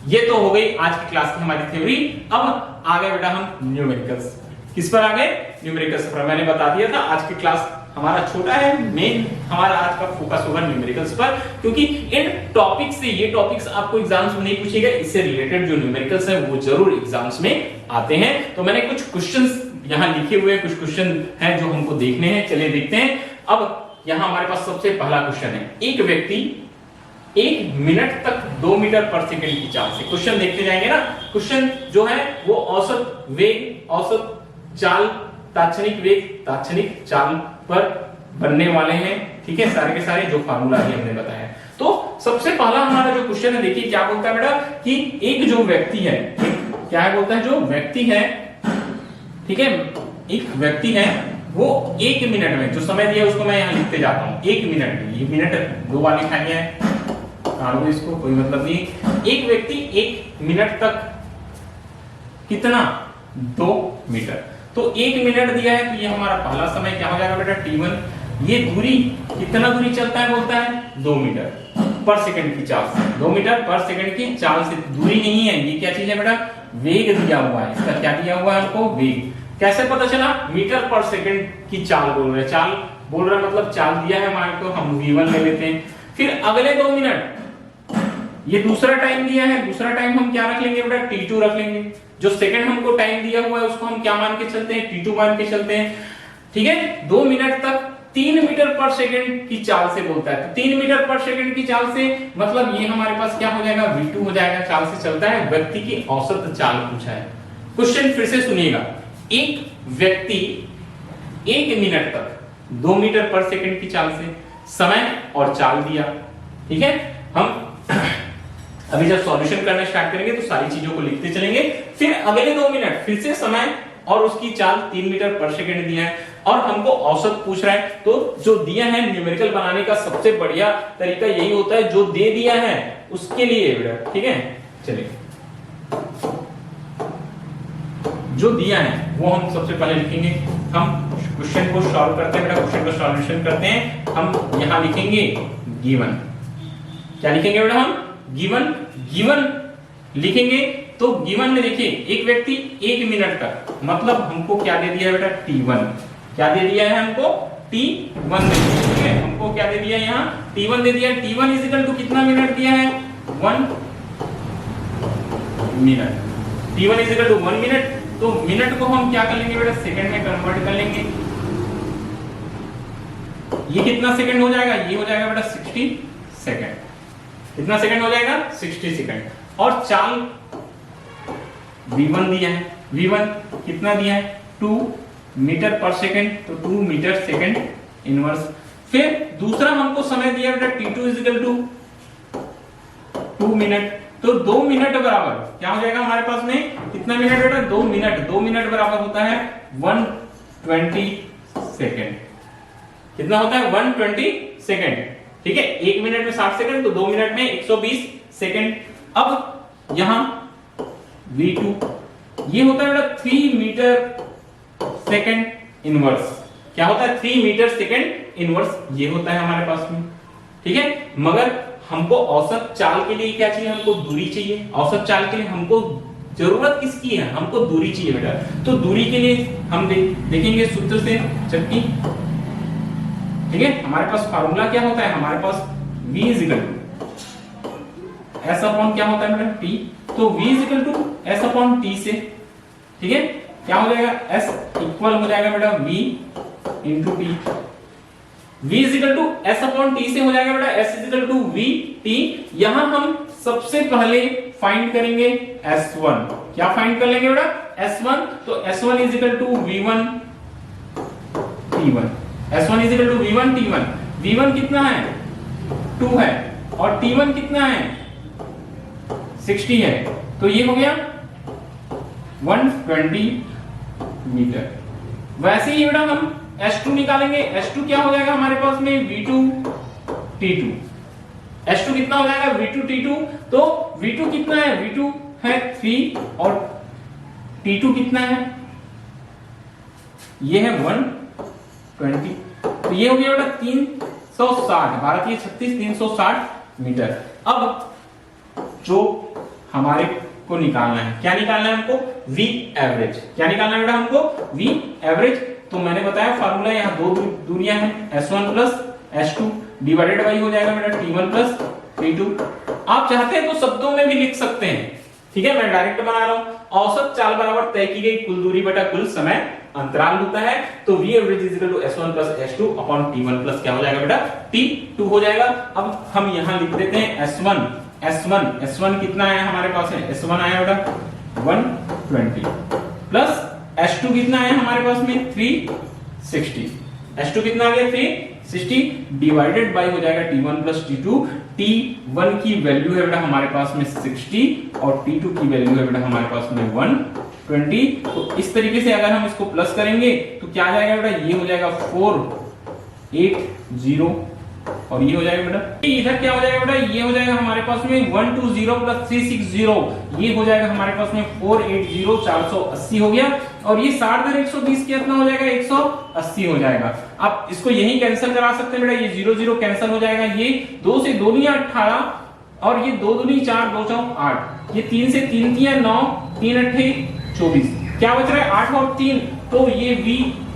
S1: ये तो हो गई आज की क्लास की हमारी थ्योरी। अब आ गए बेटा हम न्यूमेरिकल्स। किस पर आ गए, न्यूमेरिकल्स पर। मैंने बता दिया था आज की क्लास हमारा छोटा है, मेन हमारा आज का फोकस होगा न्यूमेरिकल्स पर, क्योंकि इन टॉपिक से, ये टॉपिक्स आपको एग्जाम्स में नहीं पूछेगा, इससे रिलेटेड जो न्यूमेरिकल्स हैं वो जरूर एग्जाम्स में आते हैं। तो मैंने कुछ क्वेश्चंस यहाँ लिखे हुए, कुछ क्वेश्चन हैं जो हमको देखने हैं, चलिए देखते हैं। अब यहाँ हमारे पास सबसे पहला क्वेश्चन है, एक व्यक्ति 1 मिनट तक 2 मीटर पर सेकंड की चाल से। क्वेश्चन देखते जाएंगे ना। क्वेश्चन जो है वो औसत वेग, औसत चाल, तात्क्षणिक वेग, तात्क्षणिक चाल पर बनने वाले हैं। ठीक है, सारे के सारे जो फार्मूला भी हमने बताया। तो सबसे पहला हमारा जो क्वेश्चन है, देखिए क्या बोलता है बेटा कि एक जो व्यक्ति है, क्या है बोलता है, जो व्यक्ति है, ठीक है, एक व्यक्ति है, वो 1 मिनट में, जो समय दिया उसको मैं यहाँ लिखते जाता हूँ, 1 मिनट में, ये मिनट 2 बार लिखा गया है, काट दो इसको, कोई मतलब नहीं। एक व्यक्ति 1 मिनट तक कितना, 2 मीटर। तो 1 मिनट दिया है, तो ये हमारा पहला समय क्या हो जाएगा बेटा, t1। ये दूरी, कितना दूरी चलता है बोलता है, 2 मीटर पर सेकंड की चाल से। 2 मीटर पर सेकंड की चाल से, दूरी नहीं है, ये क्या चीज है बेटा, वेग दिया हुआ है। इसका क्या दिया हुआ है हमको, वेग। कैसे पता चला, मीटर पर सेकंड की चाल बोल रहे हैं, चाल बोल रहा है मतलब चाल दिया है हमारे को, हम v1 ले लेते हैं। फिर अगले 2 मिनट ये दूसरा टाइम दिया है, दूसरा टाइम हम क्या रख लेंगे बेटा, t2 रख लेंगे। जो सेकंड हमको टाइम दिया हुआ है उसको हम क्या मान के चलते हैं, t2 मान के चलते हैं। ठीक है, 2 मिनट तक 3 मीटर पर सेकंड की चाल से बोलता है, तो 3 मीटर पर सेकंड की चाल से मतलब ये हमारे पास क्या हो जाएगा, v2 हो जाएगा। चाल से चलता है, व्यक्ति की औसत चाल पूछा है। क्वेश्चन फिर से सुनिएगा, एक व्यक्ति 1 मिनट तक 2 मीटर पर सेकंड की चाल से समय और चाल दिया। ठीक है, हम अभी जब सॉल्यूशन करना स्टार्ट करेंगे तो सारी चीजों को लिखते चलेंगे। फिर अगले 2 मिनट फिर से समय और उसकी चाल 3 मीटर पर सेकंड दिया है और हमको औसत पूछ रहा है। तो जो दिया है न्यूमेरिकल बनाने का सबसे बढ़िया तरीका यही होता है, जो दे दिया है उसके लिए बेटा। ठीक है, चलिए जो दिया है वो हम सबसे पहले लिखेंगे। हम क्वेश्चन को सॉल्व करते हैं बेटा, क्वेश्चन का सॉल्यूशन करते हैं। हम यहां लिखेंगे गिवन। क्या लिखेंगे बेटा, हम गिवन। गिवन लिखेंगे तो गिवन में देखिए एक व्यक्ति 1 मिनट तक, मतलब हमको क्या दे दिया है बेटा, t1। क्या दे दिया है हमको, t1 दे दिया है। ठीक है, हमको क्या दे दिया है, यहाँ t1 दे दिया है। t1 इज इक्वल टू कितना मिनट दिया है, 1 minute. t1 is equal to 1 minute. तो मिनट को हम क्या कर लेंगे बेटा, सेकंड में कन्वर्ट कर लेंगे। ये कितना सेकंड हो जाएगा, ये हो जाएगा बेटा 60 सेकंड। कितना सेकंड हो जाएगा, 60 सेकंड। और चाल v1 दिया है, v1 कितना दिया है, 2 मीटर पर सेकंड, तो 2 मीटर सेकंड इनवर्स। फिर दूसरा हमको समय दिया बेटा t2 is equal to 2 minute. तो 2 मिनट बराबर क्या हो जाएगा हमारे पास में, कितना मिनट बेटा, 2 मिनट। 2 मिनट बराबर होता है 120 सेकंड। कितना होता है, 120 सेकंड। ठीक है, 1 मिनट में 60 सेकंड, तो 2 मिनट में 120 सेकंड। अब यहां v2 ये होता है बेटा 3 मीटर सेकंड इनवर्स। क्या होता है, 3 मीटर सेकंड इनवर्स, ये होता है हमारे पास में। ठीक है, मगर हमको औसत चाल के लिए क्या चाहिए, हमको दूरी चाहिए। औसत चाल के लिए हमको जरूरत किसकी है, हमको दूरी चाहिए बेटा। तो दूरी के लिए हम देखेंगे सूत्र से, जबकि ठीक है हमारे पास फार्मूला क्या होता है, हमारे पास v is equal to s upon क्या होता है बेटा, t। तो v is equal to s upon t से। ठीक है, क्या हो जाएगा, s इक्वल हो जाएगा बेटा v into t। v is equal to s upon t से हो जाएगा बेटा s is equal to v t। यहां हम सबसे पहले फाइंड करेंगे s1। क्या फाइंड कर लेंगे बेटा, s1। तो s1 is equal to v1 t1। s1 is equal to v1 t1। v1 कितना है, 2 है, और t1 कितना है, 60 है। तो ये हो गया 120 मीटर। वैसे ही बेटा हम s2 निकालेंगे। s2 क्या हो जाएगा हमारे पास में, v2 t2। s2 कितना हो जाएगा, v2 t2। तो v2 कितना है, v2 है 3 और t2 कितना है, ये है 120। तो ये हो गया बेटा 360, भारतीय 36 360 मीटर। अब जो हमारे को निकालना है, क्या निकालना है हमको, v एवरेज। क्या निकालना है बेटा हमको, v एवरेज। तो मैंने बताया फार्मूला, यहाँ 2 दूरियां हैं, s1 plus s2 divided by हो जाएगा बेटा t1 प्लस t2। आप चाहते हैं तो शब्दों में भी लिख सकते हैं। ठीक है, मैं डायरेक्ट बना रहा हूं। औसत चाल बराबर तय की गई कुल दूरी बटा कुल समय अंतराल होता है। तो v average is equal to s1 plus s2 upon t1 plus क्या हो जाएगा बेटा, t2 हो जाएगा। अब हम यहां लिख देते हैं s1 कितना आया हमारे पास है, s1 आया बेटा 120 प्लस s2 कितना आया हमारे पास में 360। s2 कितना आ गया 360 डिवाइडेड बाय हो जाएगा t1 प्लस t2। t1 की वैल्यू है बेटा हमारे पास में 60 और t2 की वैल्यू है बेटा हमारे पास में 120। तो इस तरीके से अगर हम इसको प्लस करेंगे तो क्या आ जाएगा बेटा, ये हो जाएगा 480 और ये हो जाएगा बेटा, इधर क्या हो जाएगा बेटा, ये हो जाएगा हमारे पास में 120 प्लस 360, ये हो जाएगा हमारे पास में 480 480 हो गया। और ये 60/120 कितना हो जाएगा, 180 हो जाएगा। अब इसको यही कैंसिल करा सकते हैं बेटा, ये 0 0 कैंसिल हो जाएगा। ये 2 से 2 दूनी 18 और ये 2 दूनी 4 2 चौक 8, ये 3 से 3 तिया 9 3 8 24, क्या बच रहा है 8 और 3। तो ये v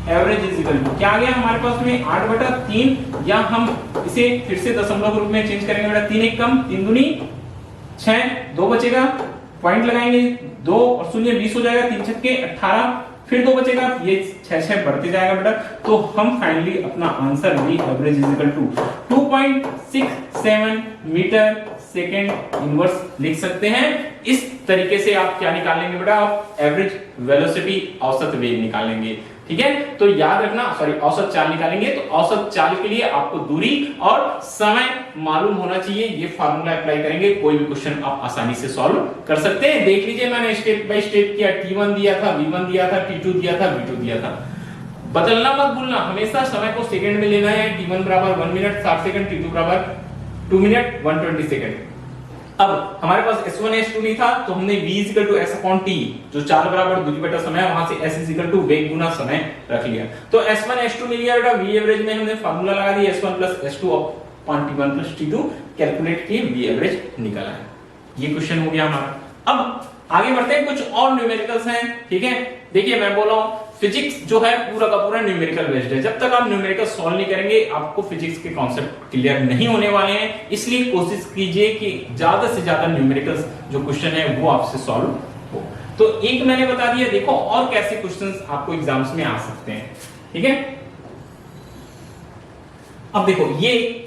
S1: average is equal to क्या आ गया हमारे पास में 8/3, या हम इसे फिर से दशमलव के रूप में चेंज करेंगे बेटा, 3 1 कम 3 दूनी 6, 2 बचेगा, पॉइंट लगाएंगे 2 और 0 20 हो जाएगा, 3 छक्के 18, फिर 2 बचेगा, ये 6 बढ़ते जाएगा बेटा। तो हम फाइनली अपना answer V average is equal to 2.67 metre second inverse लिख सकते हैं। इस तरीके से आप क्या निकालेंगे बेटा, आप एवरेज वेलोसिटी औसत वेग निकालेंगे। ठीक है, तो याद रखना, सॉरी औसत चाल निकालेंगे। तो औसत चाल के लिए आपको दूरी और समय मालूम होना चाहिए। ये फार्मूला अप्लाई करेंगे, कोई भी क्वेश्चन आप आसानी से सॉल्व कर सकते हैं। देख लीजिए, मैंने स्टेप बाय स्टेप किया। T1 दिया था, V1 दिया था, T2 दिया था, V2 दिया था। बदलना मत भूलना, हमेशा समय को सेकंड में लेना है। T1 बराबर 1 मिनट 60 सेकंड, T2 बराबर 2 मिनट 120 सेकंड। अब हमारे पास S1 S2 नहीं था, तो हमने V S/T, जो चाल बराबर दूरी बटा समय है, वहां से S वेग गुना समय रख लिया। तो S1 S2 मिल गया बेटा। V एवरेज में हमने फार्मूला लगा दिया, S1 S2 T1 T2 calculate किए, V एवरेज निकला है। ये क्वेश्चन हो गया हमारा। अब आगे बढ़ते हैं, कुछ और न्यूमेरिकल्स हैं। ठीक है, देखिए मैं बोल रहा हूं फिजिक्स जो है पूरा का पूरा न्यूमेरिकल बेस्ड है। जब तक आप न्यूमेरिकल सॉल्व नहीं करेंगे, आपको फिजिक्स के कॉन्सेप्ट क्लियर नहीं होने वाले हैं। इसलिए कोशिश कीजिए कि ज्यादा से ज्यादा न्यूमेरिकल्स जो क्वेश्चन है वो आपसे सॉल्व हो। तो एक मैंने बता दिया, देखो और कैसे क्वेश्चंस आपको एग्जाम्स में आ सकते हैं। ठीक है, अब देखो ये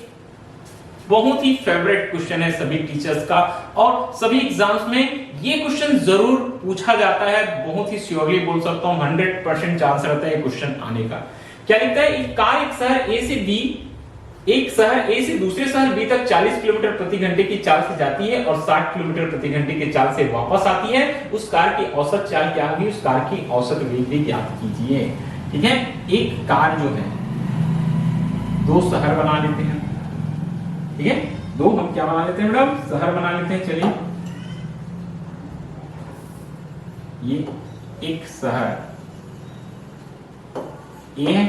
S1: बहुत ही फेवरेट क्वेश्चन है सभी टीचर्स का, और सभी एग्जाम्स में ये क्वेश्चन जरूर पूछा जाता है। बहुत ही श्योरली बोल सकता हूं, 100% चांस रहता है ये क्वेश्चन आने का। क्या लिखता है, एक कार एक शहर ए से बी, एक शहर ए से दूसरे शहर बी तक 40 किलोमीटर प्रति घंटे की चाल से जाती है और 60 किलोमीटर प्रति घंटे की चाल से वापस आती है। उस कार की औसत चाल क्या होगी, उस कार की औसत वेग भी ज्ञात कीजिए। ठीक है, एक कार जो है, दो शहर बना लेते हैं। ठीक है, दो हम क्या बना लेते हैं बेटा, शहर बना लेते हैं। चलिए, ये एक शहर ए है,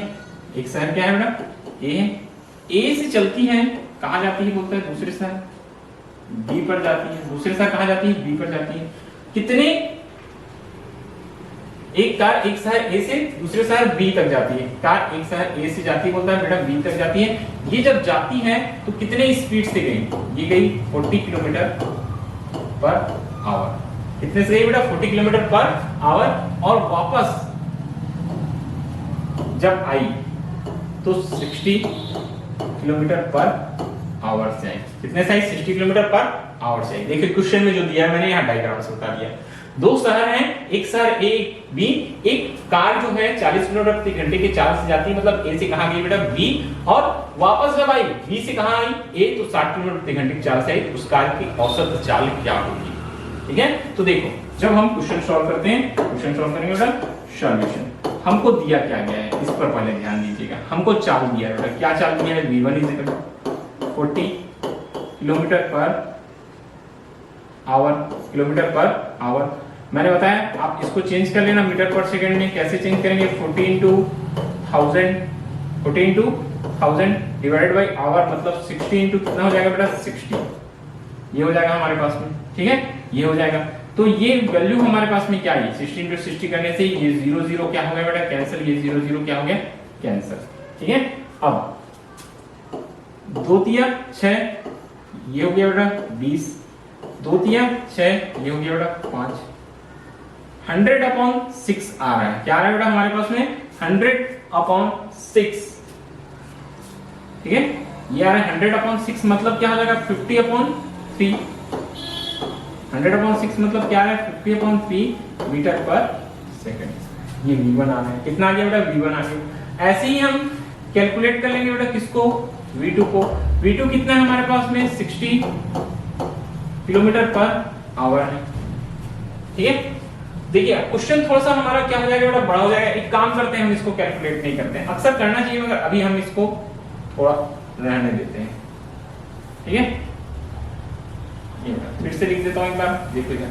S1: एक शहर क्या है बेटा, ए है। ए से चलती है, कहां जाती है बोलते हैं, दूसरे शहर बी पर जाती है। दूसरे शहर कहां जाती है, बी पर जाती है। कितने, एक कार एक शहर ए से दूसरे शहर बी तक जाती है। कार एक शहर ए से जाती है बोलता है बेटा, बी तक जाती है। ये जब जाती है तो कितने स्पीड से गई, ये गई 40 किलोमीटर पर आवर। कितने से गई बेटा, 40 किलोमीटर पर आवर। और वापस जब आई तो 60 किलोमीटर पर आवर से आई। कितने से आई, 60 किलोमीटर पर आवर से आई। देखिए क्वेश्चन में जो दिया है मैंने यहाँ डायग्राम से बता दिया। दो शहर हैं, एक शहर ए बी, एक कार जो है 40 किलोमीटर प्रति घंटे की चाल से जाती है, मतलब ए से कहां गई बेटा, बी, और वापस जब आई बी से कहां आई, ए, तो 60 किलोमीटर प्रति घंटे की चाल से आई। उस कार की औसत चाल क्या होगी। ठीक है, तो देखो जब हम क्वेश्चन सॉल्व करते हैं, क्वेश्चन सॉल्व करेंगे बेटा, सॉल्यूशन हमको दिया क्या गया है, इस पर पहले ध्यान दीजिएगा। हमको चाल दिया है बेटा, क्या चाल दिया है, v1 = 40 kilometre per hour, kilometre per hour. मैंने बताया आप इसको चेंज कर लेना मीटर पर सेकंड में। कैसे चेंज करेंगे, 40 into 1000 डिवाइडेड बाय आवर, मतलब 60 into कितना हो जाएगा बेटा, 60। ये हो जाएगा हमारे पास में। ठीक है, ये हो जाएगा। तो ये वैल्यू हमारे पास में क्या है, 60 into 60 करने से ये 0 0 क्या हो गया बेटा, कैंसिल। ये 0 0 क्या हो गया, कैंसिल। ठीक है, अब 2 तिया 6, ये हो गया बेटा 20, 2 तिया 6, ये हो गया बेटा 5। 100/6 आ रहा है, क्या आ रहा है बेटा हमारे पास में, 100/6। ठीक है, ये आ रहा है 100/6, मतलब क्या हो जाएगा, 50/3। 100/6 मतलब क्या है, 50/3 मीटर पर सेकंड। ये v1 आ रहा है, कितना आ गया बेटा, v1 आ गया। ऐसे ही हम कैलकुलेट कर लेंगे बेटा किसको, v2 को। v2 कितना है हमारे पास में, 60 किलोमीटर पर आवर है। ठीक है, देखिए क्वेश्चन थोड़ा सा हमारा क्या हो जाएगा बेटा, बड़ा हो जाएगा। एक काम करते हैं, हम इसको कैलकुलेट नहीं करते हैं, अक्सर करना चाहिए मगर अभी हम इसको थोड़ा रहने देते हैं। ठीक है, फिर से लिख देता हूं एक बार, देखिएगा।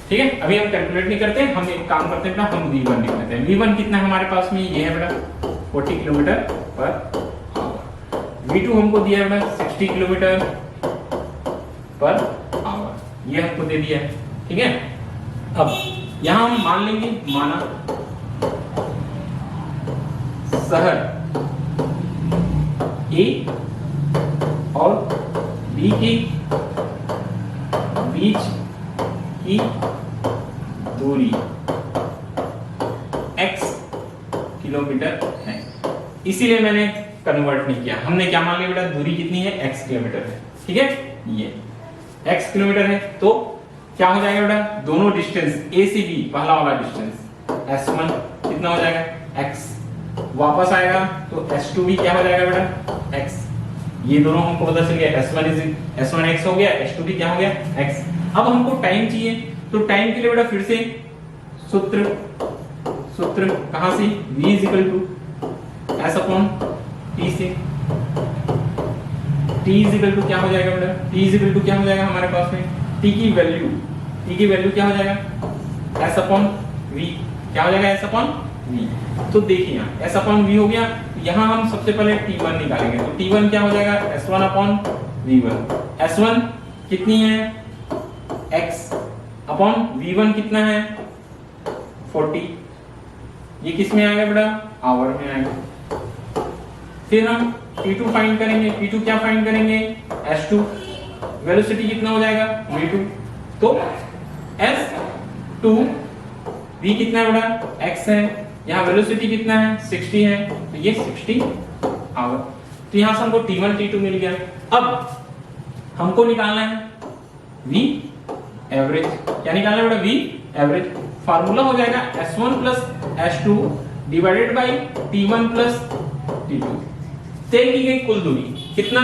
S1: ठीक है, अभी हम कैलकुलेट नहीं करते, हम एक काम करते हैं ना, हम v1 लिख लेते हैं। v1 कितना है हमारे पास में, ये है बेटा 40 किलोमीटर पर आवर। v2 हमको दिया है बेटा 60 किलोमीटर पर आवर, ये हमको दे दिया है। ठीक है, अब यहां हम मान लेंगे, माना शहर ए और बी की बीच की दूरी x किलोमीटर है। इसीलिए मैंने कन्वर्ट नहीं किया, हमने क्या मान लिया बेटा, दूरी कितनी है, x किलोमीटर है। ठीक है, ये x किलोमीटर है तो क्या हो जाएगा बेटा, दोनों डिस्टेंस a से b, पहला वाला डिस्टेंस s1 कितना हो जाएगा, x, वापस आएगा तो s2 भी क्या हो जाएगा बेटा, x। ये दोनों हमको पता चल गया, s1 x हो गया, s2 भी क्या हो गया, x। अब हमको टाइम चाहिए, तो टाइम के लिए बेटा फिर से सूत्र कहां से, v s अपॉन t से। t क्या हो जाएगा बेटा, t क्या हो जाएगा हमारे पास में, t की वैल्यू क्या हो जाएगा, s अपॉन v, क्या हो जाएगा, s अपॉन v। तो देखिए यहाँ s अपॉन v हो गया, यहाँ हम सबसे पहले t1 निकालेंगे, तो t1 क्या हो जाएगा, s1 अपॉन v1। s1 कितनी है, x अपॉन v1 कितना है, 40। ये किस में आएगा बेटा, आवर में आएगा। फिर हम t2 फाइंड करेंगे, t2 क्या फाइंड करेंगे, s2, वेलोसिटी कितना हो जाएगा, v2। तो s2 v कितना है बेटा, x है, यहाँ वेलोसिटी कितना है, 60 है, तो ये 60 आवर। तो यहाँ से हमको t1 t2 मिल गया। अब हमको निकालना है v एवरेज। क्या निकालना है बेटा, v एवरेज। फार्मूला हो जाएगा s1 plus s2 divided by t1 plus t2। तय की गई कुल दूरी कितना,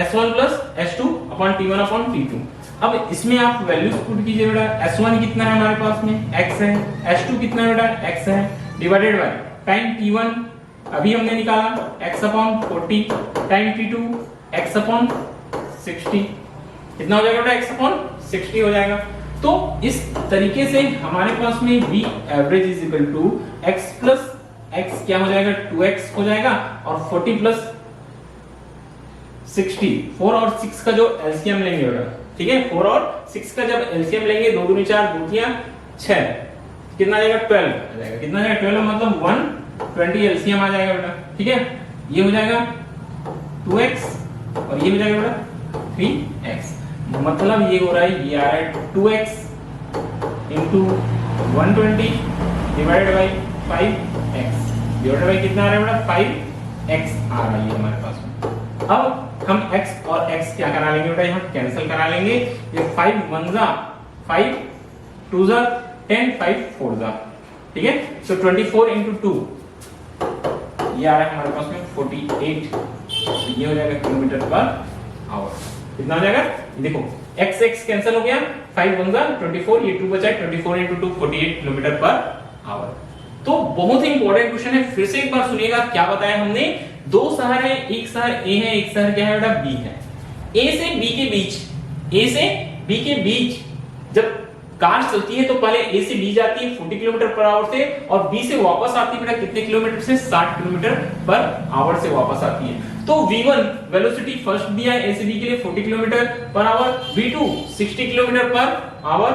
S1: s1 plus s2 upon t1 upon t2। अब इसमें आप वैल्यूज पुट कीजिए बेटा, s1 कितना है हमारे पास में, x है, s2 कितना है बेटा, x है, डिवाइडेड बाय टाइम t1 अभी हमने निकाला x upon 40, time t2 x upon 60, कितना हो जाएगा बेटा, x अपॉन 60 हो जाएगा। तो इस तरीके से हमारे पास में v average is equal to x plus x क्या हो जाएगा, 2x हो जाएगा, और 40 प्लस 60, 4 और 6 का जो एलसीएम लेंगे बेटा, ठीक है, 4 और 6 का जब एलसीएम लेंगे, 2 दूनी 4, 2 तियां 6, कितना आ जाएगा, 12 आ जाएगा। कितना आ जाएगा, 12 मतलब 120 एलसीएम आ जाएगा बेटा। ठीक है, ये हो जाएगा 2x और ये हो जाएगा बेटा 3x। मतलब ये हो रहा है, ये आ रहा है 2x into 120 divided by 5x, divided by कितना आ रहा है बेटा, 5x आ रहा है हमारे पास में। अब हम x और x क्या करा लेंगे बेटा, यहाँ कैंसिल करा लेंगे। ये 5 1 जा 5, 2 जा 10, 5 4 जा, ठीक है। सो 24 इंटू 2 ये आ रहा है हमारे पास में 48, ये हो जाएगा किलोमीटर पर आवर। कितना हो जाएगा, देखो x x कैंसिल हो गया, 5 1 जा 24, ये 2 बचा, 24 इंटू 2 48 किलोमीटर पर आवर। तो बहुत ही इंपॉर्टेंट क्वेश्चन है, फिर से एक बार सुनिएगा। क्या बताया हमने, 2 शहर है, एक शहर A है, एक शहर क्या है बेटा, B है। A से B के बीच, A से B के बीच जब कार चलती है तो पहले A से B जाती है 40 किलोमीटर पर आवर से, और B से वापस आती है बेटा कितने किलोमीटर से, 60 किलोमीटर पर आवर से वापस आती है। तो V1 वेलोसिटी फर्स्ट दिया है A से B के लिए 40 kilometre per hour, V2 60 kilometre per hour.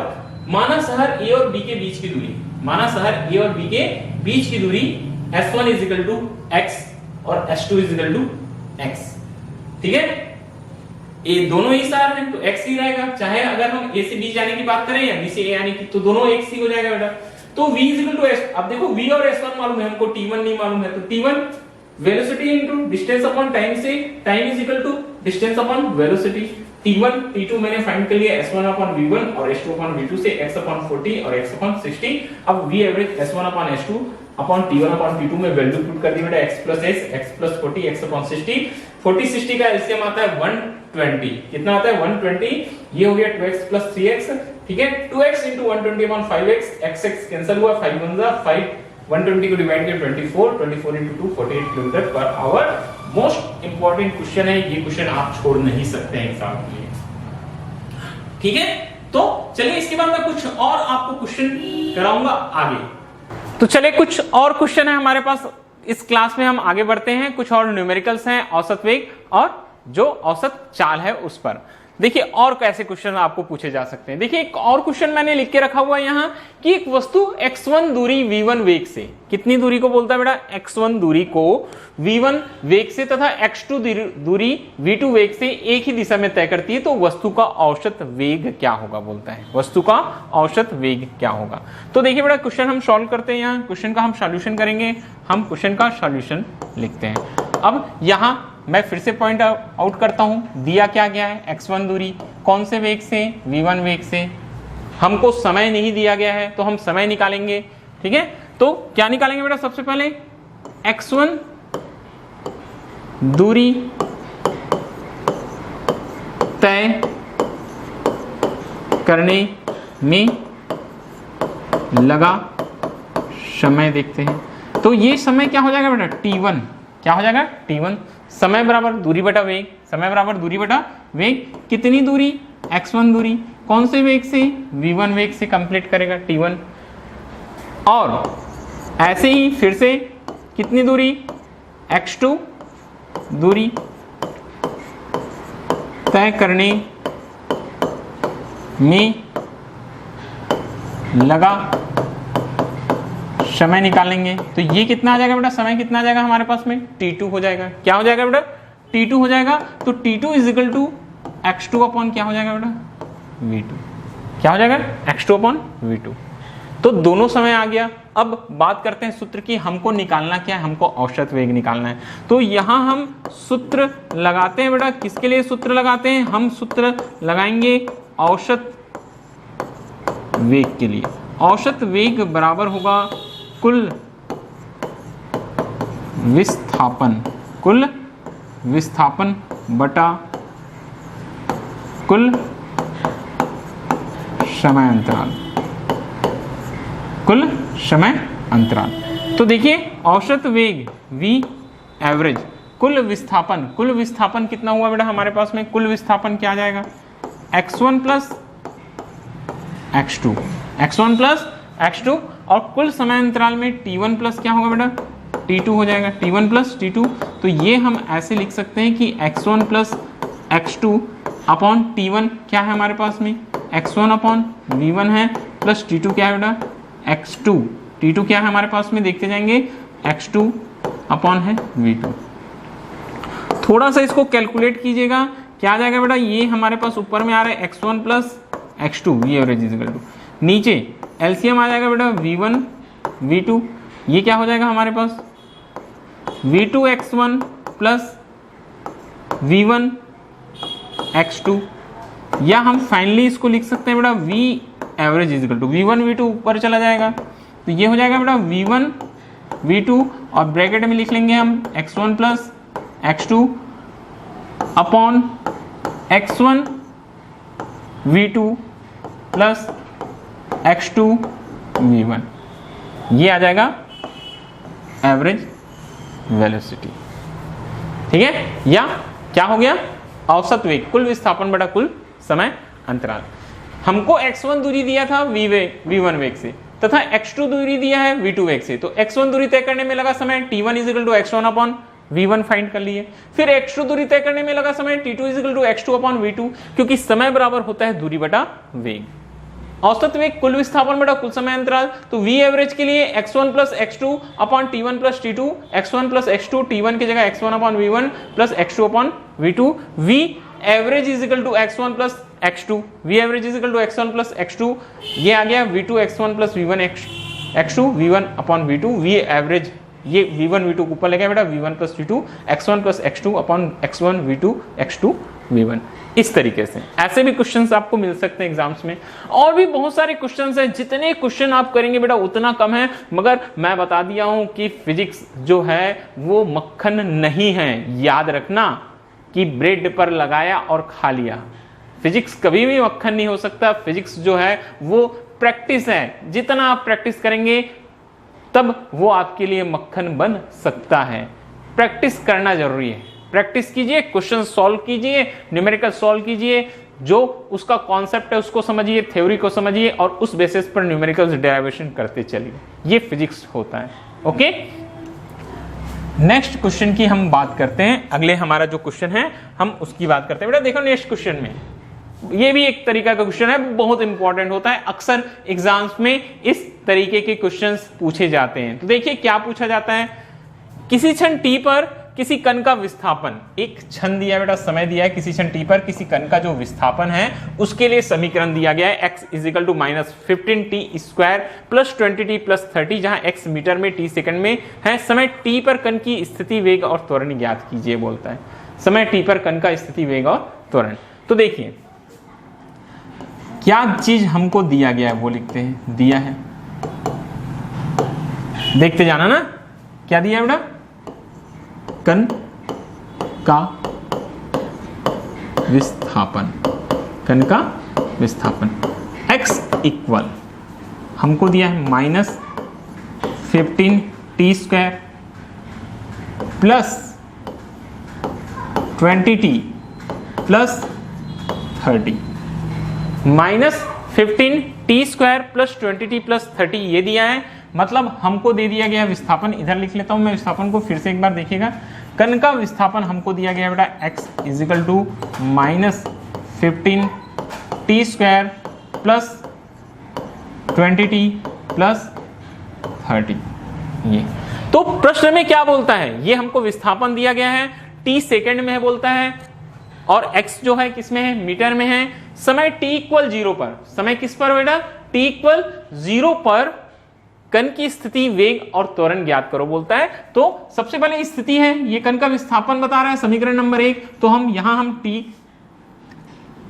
S1: माना शहर A और B के बीच की दूरी, माना शहर A और B के बीच की दूरी S1 is equal to x और S2 is equal to x, ठीक है। ये दोनों ही शहर हैं तो x ही रहेगा, चाहे अगर हम A से B जाने की बात करें या B से A आने की, तो दोनों x ही हो जाएगा बेटा। तो V is equal to s। अब देखो V और S1 मालूम है हमको, T1 नहीं मालूम है, तो T1 velocity into distance upon time से, time is equal to distance upon velocity. T1 T2 मैंने फाइंड कर लिया, S1 अपॉन V1 और S2 अपॉन V2 से, x अपॉन 40 और x अपॉन 60। अब V average S1 upon S2 upon T1 upon T2 में value put कर दी बेटा, x plus x plus 40, x upon 60। 40 60 का एलसीएम आता है 120, कितना आता है 120, ये हो गया 2x प्लस 3x, ठीक है। 2x into 120 upon 5x, x cancel हुआ, 5 1 जा 5, 120 को डिवाइड किया 24 into 2 48 kilometre per hour. Most important question है ये, क्वेश्चन आप छोड़ नहीं सकते हैं एग्जाम के लिए, ठीक है। तो चलिए इसके बाद मैं कुछ और आपको क्वेश्चन कराऊंगा आगे। तो चलिए कुछ और क्वेश्चन है हमारे पास इस क्लास में, हम आगे बढ़ते हैं। कुछ और न्यूमेरिकल्स हैं, औसत वेग और जो औसत चाल है उस पर। देखिए और कैसे क्वेश्चन आपको पूछे जा सकते हैं। देखिए एक और क्वेश्चन मैंने लिख के रखा हुआ है यहाँ कि एक वस्तु x1 दूरी v1 वेग से, कितनी दूरी को बोलता है बेटा, x1 दूरी को v1 वेग से तथा x2 दूरी v2 वेग से एक ही दिशा में तय करती है, तो वस्तु का औसत वेग क्या होगा बोलता है, वस्तु का औसत वेग क्या होगा। तो देखिए बेटा क्वेश्चन हम सॉल्व करते हैं, यहाँ क्वेश्चन का हम सॉल्यूशन करेंगे, हम क्वेश्चन का सॉल्यूशन लिखते हैं। अब यहाँ मैं फिर से पॉइंट आउट करता हूं, दिया क्या गया है, x1 दूरी कौन से वेग से, v1 वेग से, हमको समय नहीं दिया गया है तो हम समय निकालेंगे, ठीक है। तो क्या निकालेंगे बेटा, सबसे पहले x1 दूरी तय करने में लगा समय देखते हैं। तो ये समय क्या हो जाएगा बेटा, t1, क्या हो जाएगा t1, समय बराबर दूरी बटा वेग, समय बराबर दूरी बटा वेग, कितनी दूरी, x1 दूरी कौन से वेग से, v1 वेग से कंप्लीट करेगा t1, और ऐसे ही फिर से कितनी दूरी, x2 दूरी तय करने में लगा समय निकालेंगे। तो ये कितना आ जाएगा बेटा, समय कितना आ जाएगा हमारे पास में, t2 हो जाएगा, क्या हो जाएगा बेटा, t2 हो जाएगा। तो t2 is equal to x2 upon क्या हो जाएगा बेटा, v2, क्या हो जाएगा, x2 अपॉन v2। तो दोनों समय आ गया। अब बात करते हैं सूत्र की, हमको निकालना क्या है, हमको औसत वेग निकालना है। तो यहां हम सूत्र लगाते हैं बेटा, किसके लिए सूत्र लगाते हैं, हम सूत्र लगाएंगे औसत वेग के लिए। औसत वेग बराबर होगा कुल विस्थापन, कुल विस्थापन बटा कुल समय अंतराल, कुल समय अंतराल। तो देखिए औसत वेग v एवरेज, कुल विस्थापन कितना हुआ बेटा हमारे पास में, कुल विस्थापन क्या आ जाएगा, x1 plus x2, x1 plus x2, और कुल समय अंतराल में t1 प्लस क्या होगा बेटा, t2 हो जाएगा, t1 प्लस t2। तो ये हम ऐसे लिख सकते हैं कि x1 plus x2 upon t1 क्या है हमारे पास में, x1 अपॉन v1 है, प्लस t2 क्या है बेटा, x2, t2 क्या है हमारे पास में, देखते जाएंगे, x2 अपॉन है v2। थोड़ा सा इसको कैलकुलेट कीजिएगा, क्या आ जाएगा बेटा, ये हमारे पास ऊपर में आ रहा है x1 plus x2 v average is equal to, नीचे एलसीएम आ जाएगा बेटा v1 v2, ये क्या हो जाएगा हमारे पास, v2 x1 plus v1 x2, या हम फाइनली इसको लिख सकते हैं बेटा v average is equal to v1 v2 ऊपर चला जाएगा, तो ये हो जाएगा बेटा v1 v2, और ब्रैकेट में लिख लेंगे हम x1 plus x2 upon x1 v2 plus x2 v1, ये आ जाएगा एवरेज वेलोसिटी, ठीक है। या क्या हो गया, औसत वेग, कुल विस्थापन बटा कुल समय अंतराल। हमको x1 दूरी दिया था v1 वेग से, तथा x2 दूरी दिया है v2 वेग से। तो x1 दूरी तय करने में लगा समय t1 is equal to x1 upon v1 find कर लिए, फिर x2 दूरी तय करने में लगा समय t2 is equal to x2 upon v2, क्योंकि समय बराबर होता है दूरी बटा वेग। औसत वेग कुल विस्थापन बटा कुल समय अंतराल, तो v एवरेज के लिए x1 plus x2 upon t1 plus t2, x1 plus x2, t1 की जगह x1 upon v1 plus x2 upon v2, v average is equal to x1 plus x2, v average is equal to x1 plus x2, ये आ गया v2 x1 plus v1 x2 v1 upon v2, v average ये v1 v2 को ऊपर ले गया बेटा, v1 plus v2 x1 plus x2 upon x1 v2 x2 v1। इस तरीके से ऐसे भी क्वेश्चंस आपको मिल सकते हैं एग्जाम्स में, और भी बहुत सारे क्वेश्चंस हैं, जितने क्वेश्चन आप करेंगे बेटा उतना कम है। मगर मैं बता दिया हूं कि फिजिक्स जो है वो मक्खन नहीं है, याद रखना कि ब्रेड पर लगाया और खा लिया, फिजिक्स कभी भी मक्खन नहीं हो सकता। फिजिक्स जो है वो प्रैक्टिस है, जितना आप प्रैक्टिस करेंगे तब वो आपके लिए मक्खन बन सकता है। प्रैक्टिस करना जरूरी है, प्रैक्टिस कीजिए, क्वेश्चन सॉल्व कीजिए, न्यूमेरिकल सॉल्व कीजिए, जो उसका कॉन्सेप्ट है उसको समझिए, थ्योरी को समझिए, और उस बेसिस पर न्यूमेरिकल डेरिवेशन करते चलिए। ये फिजिक्स होता है। ओके, नेक्स्ट क्वेश्चन की हम बात करते हैं। अगले हमारा जो क्वेश्चन है हम उसकी बात करते हैं। बेटा देखो नेक्स्ट क्वेश्चन में ये भी एक तरीका का क्वेश्चन है, बहुत इंपॉर्टेंट होता है, अक्सर एग्जाम्स में इस तरीके के क्वेश्चंस पूछे जाते हैं। तो देखिए क्या पूछा जाता है, किसी क्षण टी पर किसी कण का विस्थापन, एक क्षण दिया बेटा, समय दिया है, किसी क्षण टी पर किसी कण का जो विस्थापन है उसके लिए समीकरण दिया गया है x is equal to -15t square plus 20t plus 30, जहां x मीटर में, t सेकंड में है। समय t पर कण की स्थिति, वेग और त्वरण ज्ञात कीजिए बोलता है, समय t पर कण का स्थिति, वेग और त्वरण। तो देखिए क्या चीज हमको दिया गया है वो लिखते हैं, दिया है, देखते जाना ना, क्या दिया है बेटा, कण का विस्थापन, कण का विस्थापन x इक्वल हमको दिया है -15t square plus 20t plus 30, -15t square plus 20t plus 30 ये दिया है। मतलब हमको दे दिया गया विस्थापन, इधर लिख लेता हूं मैं विस्थापन को फिर से एक बार देखिएगा, कण का विस्थापन हमको दिया गया बेटा x is equal to -15t square plus 20t plus 30 ये। तो प्रश्न में क्या बोलता है, ये हमको विस्थापन दिया गया है, t सेकंड में है बोलता है, और x जो है किसमें है, मीटर में है। समय t इक्वल 0 पर, समय किस पर बेटा, t इक्वल 0 पर कण की स्थिति, वेग और त्वरण ज्ञात करो बोलता है। तो सबसे पहले स्थिति है, ये कण का विस्थापन बता रहा है, समीकरण नंबर 1। तो हम यहां हम t,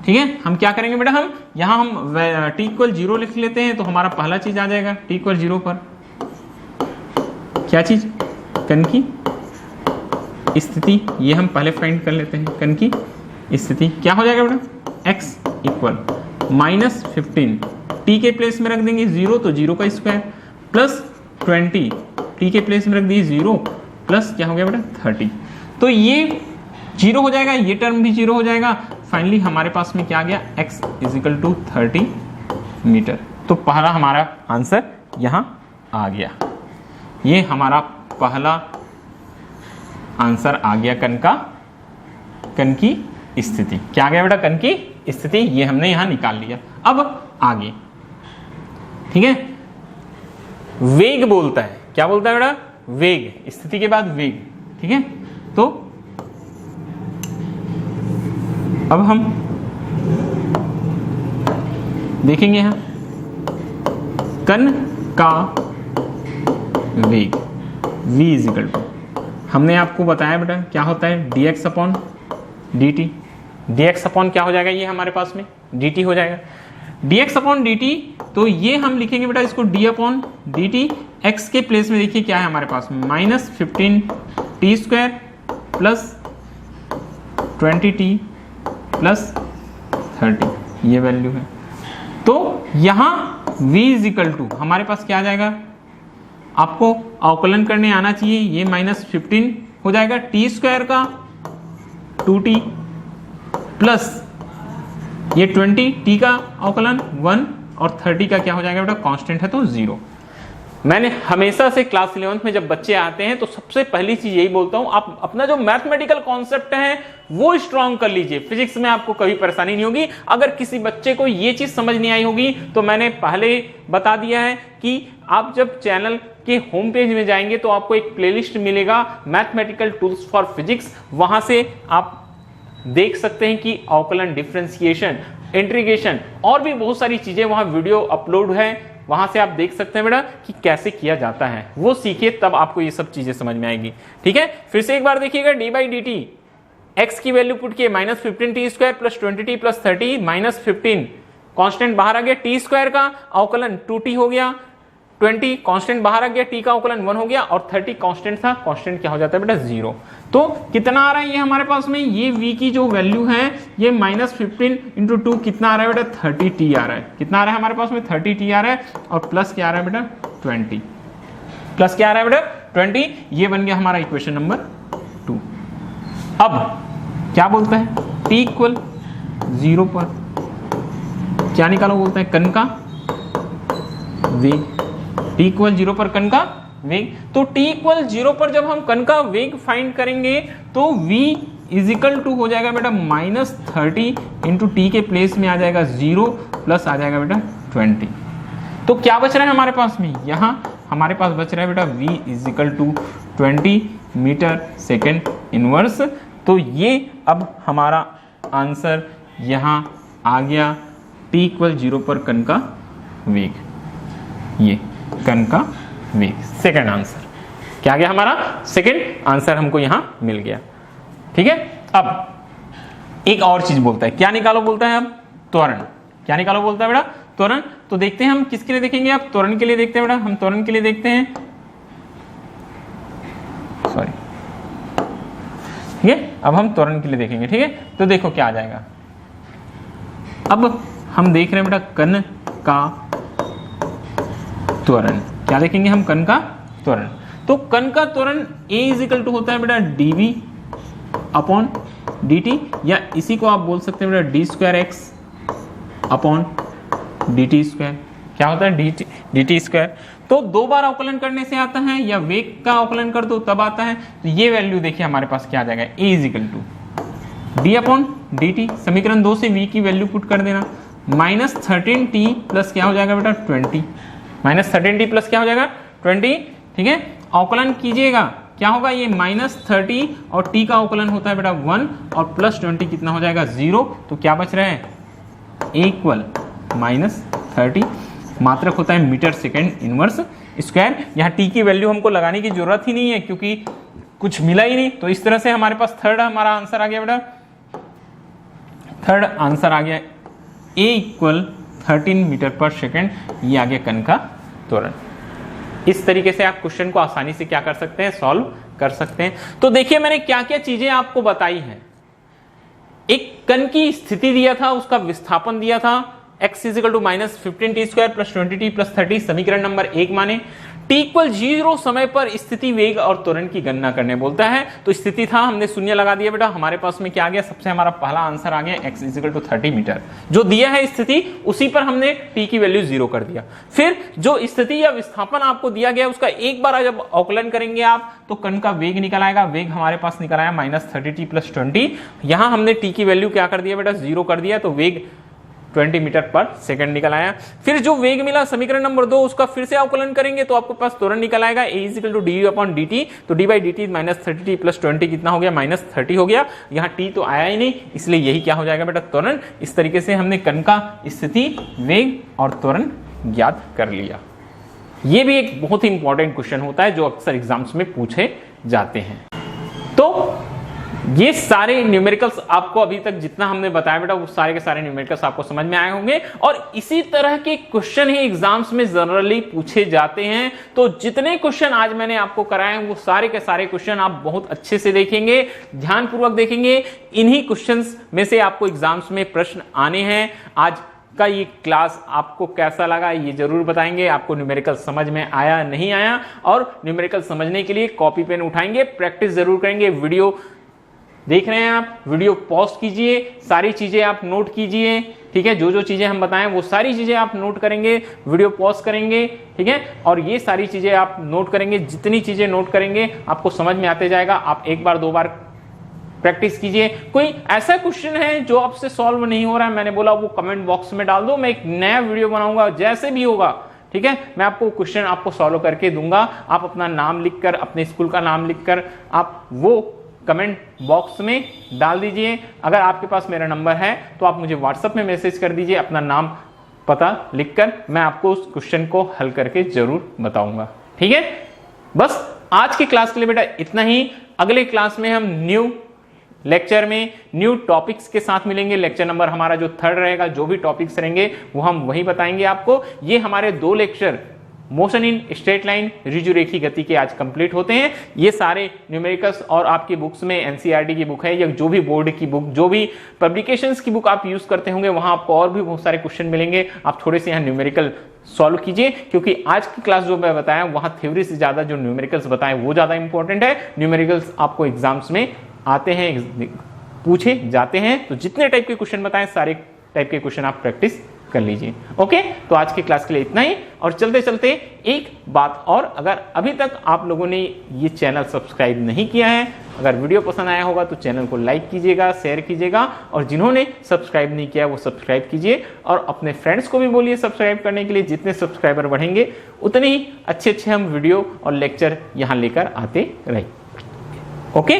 S1: ठीक है, हम क्या करेंगे बेटा, हम यहां हम t इक्वल 0 लिख लेते हैं, तो हमारा पहला चीज आ जाएगा t इक्वल 0 पर क्या चीज, कण की स्थिति, ये हम पहले फाइंड कर लेते हैं, कण की स्थिति क्या हो जाएगा बेटा, x इक्वल -15, t के प्लेस में रख देंगे 0, तो 0 का स्क्वायर प्लस 20, t के प्लेस में रख दिए 0 प्लस क्या हो गया बेटा 30, तो ये 0 हो जाएगा, ये टर्म भी 0 हो जाएगा। फाइनली हमारे पास में क्या आ गया, x इजिकल टू 30 मीटर। तो पहला हमारा आंसर यहां आ गया, ये हमारा पहला आंसर आ गया, कण की स्थिति। क्या आ गया बेटा, कण की स्थिति, ये हमने यहां निकाल लिया। अब आगे, ठीक है, वेग बोलता है, क्या बोलता है बेटा, वेग, स्थिति के बाद वेग, ठीक है। तो अब हम देखेंगे यहां कण का वेग, v इजिकल टू, हमने आपको बताया बेटा क्या होता है, dx upon dt, dx upon क्या हो जाएगा, ये हमारे पास में dt हो जाएगा, dx अपॉन dt। तो ये हम लिखेंगे बेटा इसको d अपॉन dt, x के प्लेस में देखिए क्या है हमारे पास में, -15t square plus 20t plus 30, ये वैल्यू है। तो यहां v इजिकल टू हमारे पास क्या आ जाएगा, आपको अवकलन करने आना चाहिए, ये -15 हो जाएगा t स्क्वायर का 2t प्लस ये 20t का अवकलन 1 और 30 का क्या हो जाएगा बेटा, कांस्टेंट है तो 0। मैंने हमेशा से क्लास 11th में जब बच्चे आते हैं तो सबसे पहली चीज यही बोलता हूं, आप अपना जो मैथमेटिकल कॉन्सेप्ट है वो स्ट्रांग कर लीजिए, फिजिक्स में आपको कभी परेशानी नहीं होगी। अगर किसी बच्चे को ये चीज समझ नहीं आई होगी तो मैंने पहले बता दिया है कि आप जब चैनल के होम पेज में जाएंगे तो आपको एक प्लेलिस्ट मिलेगा, मैथमेटिकल टूल्स फॉर फिजिक्स, वहां से आप देख सकते हैं कि अवकलन, डिफरेंशिएशन, इंटीग्रेशन और भी बहुत सारी चीजें वहां वीडियो अपलोड है, वहां से आप देख सकते हैं बेटा कि कैसे किया जाता है, वो सीखिए तब आपको ये सब चीजें समझ में आएगी। ठीक है, फिर से एक बार देखिएगा, D by D T, x की वैल्यू पुट किए -15t square plus 20t plus 30, -15 constant बाहर आ गया, टी स्क्वायर का अवकलन 2t हो गया, 20 कांस्टेंट बाहर आ गया, टी का अवकलन 1 हो गया और 30 कांस्टेंट था, कांस्टेंट क्या हो जाता है बेटा 0। तो कितना आ रहा है ये हमारे पास में, ये v की जो वैल्यू है ये -15 इंटू 2 कितना आ रहा है बेटा 30t आ रहा है, कितना आ रहा है हमारे पास में 30t आ रहा है, और प्लस क्या आ रहा है बेटा 20, प्लस क्या आ रहा है बेटा 20, ये बन गया हमारा इक्वेशन नंबर 2। अब क्या बोलता है, t इक्वल 0 पर क्या निकालो बोलता है, कण का वेग, t इक्वल 0 पर कण का वेग। तो t इक्वल 0 पर जब हम कण का वेग फाइंड करेंगे तो v इजिकल टू हो जाएगा बेटा -30 इंटू टी के प्लेस में आ जाएगा 0 प्लस आ जाएगा बेटा 20। तो क्या बच रहा है हमारे पास में, यहाँ हमारे पास बच रहा है बेटा v is equal to 20 metre second inverse. तो ये अब हमारा आंसर यहाँ आ गया t = 0 पर कण का वेग, ये कण का वेग सेकेंड आंसर क्या गया हमारा, सेकेंड आंसर हमको यहां मिल गया। ठीक है, अब एक और चीज बोलता है, क्या निकालो बोलता है, अब त्वरण, क्या निकालो बोलता है बेटा, त्वरण। तो देखते हैं हम किसके लिए देखेंगे, अब त्वरण के लिए देखते हैं बेटा, हम त्वरण के लिए देखते हैं, सॉरी, ठीक है, अब हम त्वरण के लिए देखेंगे। ठीक है, तो देखो क्या आ जाएगा, अब हम देख रहे हैं बेटा कण का त्वरण, क्या देखेंगे हम, कण का त्वरण। तो कण का त्वरण a इजिकल टू होता है बेटा dv अपॉन dt, या इसी को आप बोल सकते हैं बेटा d2x अपॉन dt², क्या होता है dt²। तो दो बार अवकलन करने से आता है, या वेग का अवकलन कर दो तब आता है। तो ये वैल्यू देखिए हमारे पास क्या आ जाएगा, a is equal to d upon dt, समीकरण 2 से v की वैल्यू पुट कर देना, -13t प्लस क्या हो जाएगा बेटा 20, -13t प्लस क्या हो जाएगा 20। ठीक है, अवकलन कीजिएगा, क्या होगा, ये -30 और t का अवकलन होता है बेटा 1 और +20 कितना हो जाएगा 0। तो क्या बच रहा है, इक्वल -30, मात्रक होता है मीटर सेकेंड इनवर्स स्क्वायर। यहाँ t की वैल्यू हमको लगाने की जरूरत ही नहीं है क्योंकि कुछ मिला ही नहीं। तो इस तरह से हमारे पास थर्ड हमारा आंसर आ गया बेटा, थर्ड आंसर आ गया a इक्वल 13 मीटर पर सेकेंड, ये आ गया कण का त्वरण। इस तरीके से आप क्वेश्चन को आसानी से क्या कर सकते हैं, सॉल्व कर सकते हैं। तो देखिए मैंने क्या क्या चीजें आपको बताई हैं, एक कण की स्थिति दिया था, उसका विस्थापन दिया था, x is equal to -15t² plus 20t plus 30 समीकरण नंबर 1 माने, t इक्वल 0 समय पर स्थिति वेग और त्वरण की गणना करने बोलता है। तो स्थिति था, हमने शून्य लगा दिया बेटा, हमारे पास में क्या आ गया, सबसे हमारा पहला आंसर आ गया x इजिकल टू 30 मीटर, जो दिया है स्थिति उसी पर हमने t की वैल्यू 0 कर दिया। फिर जो स्थिति या विस्थापन आपको दिया गया उसका एक बार जब अवकलन करेंगे आप तो कण का वेग निकल आएगा, वेग हमारे पास निकल आया -30t प्लस 20, यहां हमने t की वैल्यू क्या कर दिया बेटा 0 कर दिया, तो वेग 20 मीटर पर सेकंड निकल आया। फिर जो वेग मिला समीकरण नंबर 2 उसका फिर से अवकलन करेंगे तो आपके पास त्वरण निकल आएगा a equal to D upon dt, तो d by dt -30t plus 20 कितना हो गया, -30 हो गया। यहाँ t तो आया ही नहीं, इसलिए यही क्या हो जाएगा बेटा, त्वरण। इस तरीके से हमने कण का स्थिति, वेग और त्वरण ज्ञात कर लिया। ये भी एक बहुत ही इंपॉर्टेंट क्वेश्चन होता है जो अक्सर एग्जाम्स में पूछे जाते हैं। तो ये सारे न्यूमेरिकल्स आपको अभी तक जितना हमने बताया बेटा वो सारे के सारे न्यूमेरिकल्स आपको समझ में आए होंगे, और इसी तरह के क्वेश्चन ही एग्जाम्स में जनरली पूछे जाते हैं। तो जितने क्वेश्चन आज मैंने आपको कराए हैं वो सारे के सारे क्वेश्चन आप बहुत अच्छे से देखेंगे, ध्यानपूर्वक देखेंगे। इन्हीं क्वेश्चंस में से आपको एग्जाम्स में प्रश्न आने हैं। आज का ये क्लास आपको कैसा लगा ये जरूर बताएंगे, आपको न्यूमेरिकल समझ में आया नहीं आया, और न्यूमेरिकल समझने के लिए कॉपी पेन उठाएंगे, प्रैक्टिस जरूर करेंगे। वीडियो देख रहे हैं आप, वीडियो पॉज कीजिए, सारी चीजें आप नोट कीजिए, ठीक है, जो जो चीजें हम बताएं वो सारी चीजें आप नोट करेंगे, वीडियो पॉज करेंगे, ठीक है, और ये सारी चीजें आप नोट करेंगे। जितनी चीजें नोट करेंगे आपको समझ में आते जाएगा। आप एक बार दो बार प्रैक्टिस कीजिए। कोई ऐसा क्वेश्चन है जो आपसे सॉल्व नहीं हो रहा है, मैंने बोला वो कमेंट बॉक्स में डाल दो, मैं एक नया वीडियो बनाऊंगा जैसे भी होगा, ठीक है, मैं आपको क्वेश्चन आपको सॉल्व करके दूंगा। आप अपना नाम लिखकर, अपने स्कूल का नाम लिखकर आप वो कमेंट बॉक्स में डाल दीजिए। अगर आपके पास मेरा नंबर है तो आप मुझे व्हाट्सएप में मैसेज कर दीजिए अपना नाम पता लिखकर, मैं आपको उस क्वेश्चन को हल करके जरूर बताऊंगा, ठीक है। बस आज की क्लास के लिए बेटा इतना ही। अगले क्लास में हम न्यू लेक्चर में न्यू टॉपिक्स के साथ मिलेंगे। लेक्चर नंबर हमारा जो 3rd रहेगा, जो भी टॉपिक्स रहेंगे वो हम वही बताएंगे आपको। ये हमारे 2 lecture motion in straight line, ऋजु रेखी गति के आज कंप्लीट होते हैं। ये सारे न्यूमेरिकल्स और आपकी बुक्स में एनसीईआरटी की बुक है या जो भी बोर्ड की बुक, जो भी पब्लिकेशंस की बुक आप यूज करते होंगे, वहां आपको और भी बहुत सारे क्वेश्चन मिलेंगे। आप थोड़े से यहाँ न्यूमेरिकल सॉल्व कीजिए, क्योंकि आज की क्लास जो मैं बताया वहां थ्योरी से ज्यादा जो न्यूमेरिकल्स बताए वो ज्यादा इंपॉर्टेंट है। न्यूमेरिकल्स आपको एग्जाम्स में आते हैं, पूछे जाते हैं, तो जितने टाइप के क्वेश्चन बताएं सारे टाइप के क्वेश्चन आप प्रैक्टिस कर लीजिए। ओके, तो आज की क्लास के लिए इतना ही। और चलते चलते एक बात और, अगर अभी तक आप लोगों ने ये चैनल सब्सक्राइब नहीं किया है
S2: अगर वीडियो पसंद आया होगा तो चैनल को लाइक कीजिएगा, शेयर कीजिएगा, और जिन्होंने सब्सक्राइब नहीं किया वो सब्सक्राइब कीजिए, और अपने फ्रेंड्स को भी बोलिए सब्सक्राइब करने के लिए। जितने सब्सक्राइबर बढ़ेंगे उतने ही अच्छे हम वीडियो और लेक्चर यहाँ लेकर आते रहें। ओके।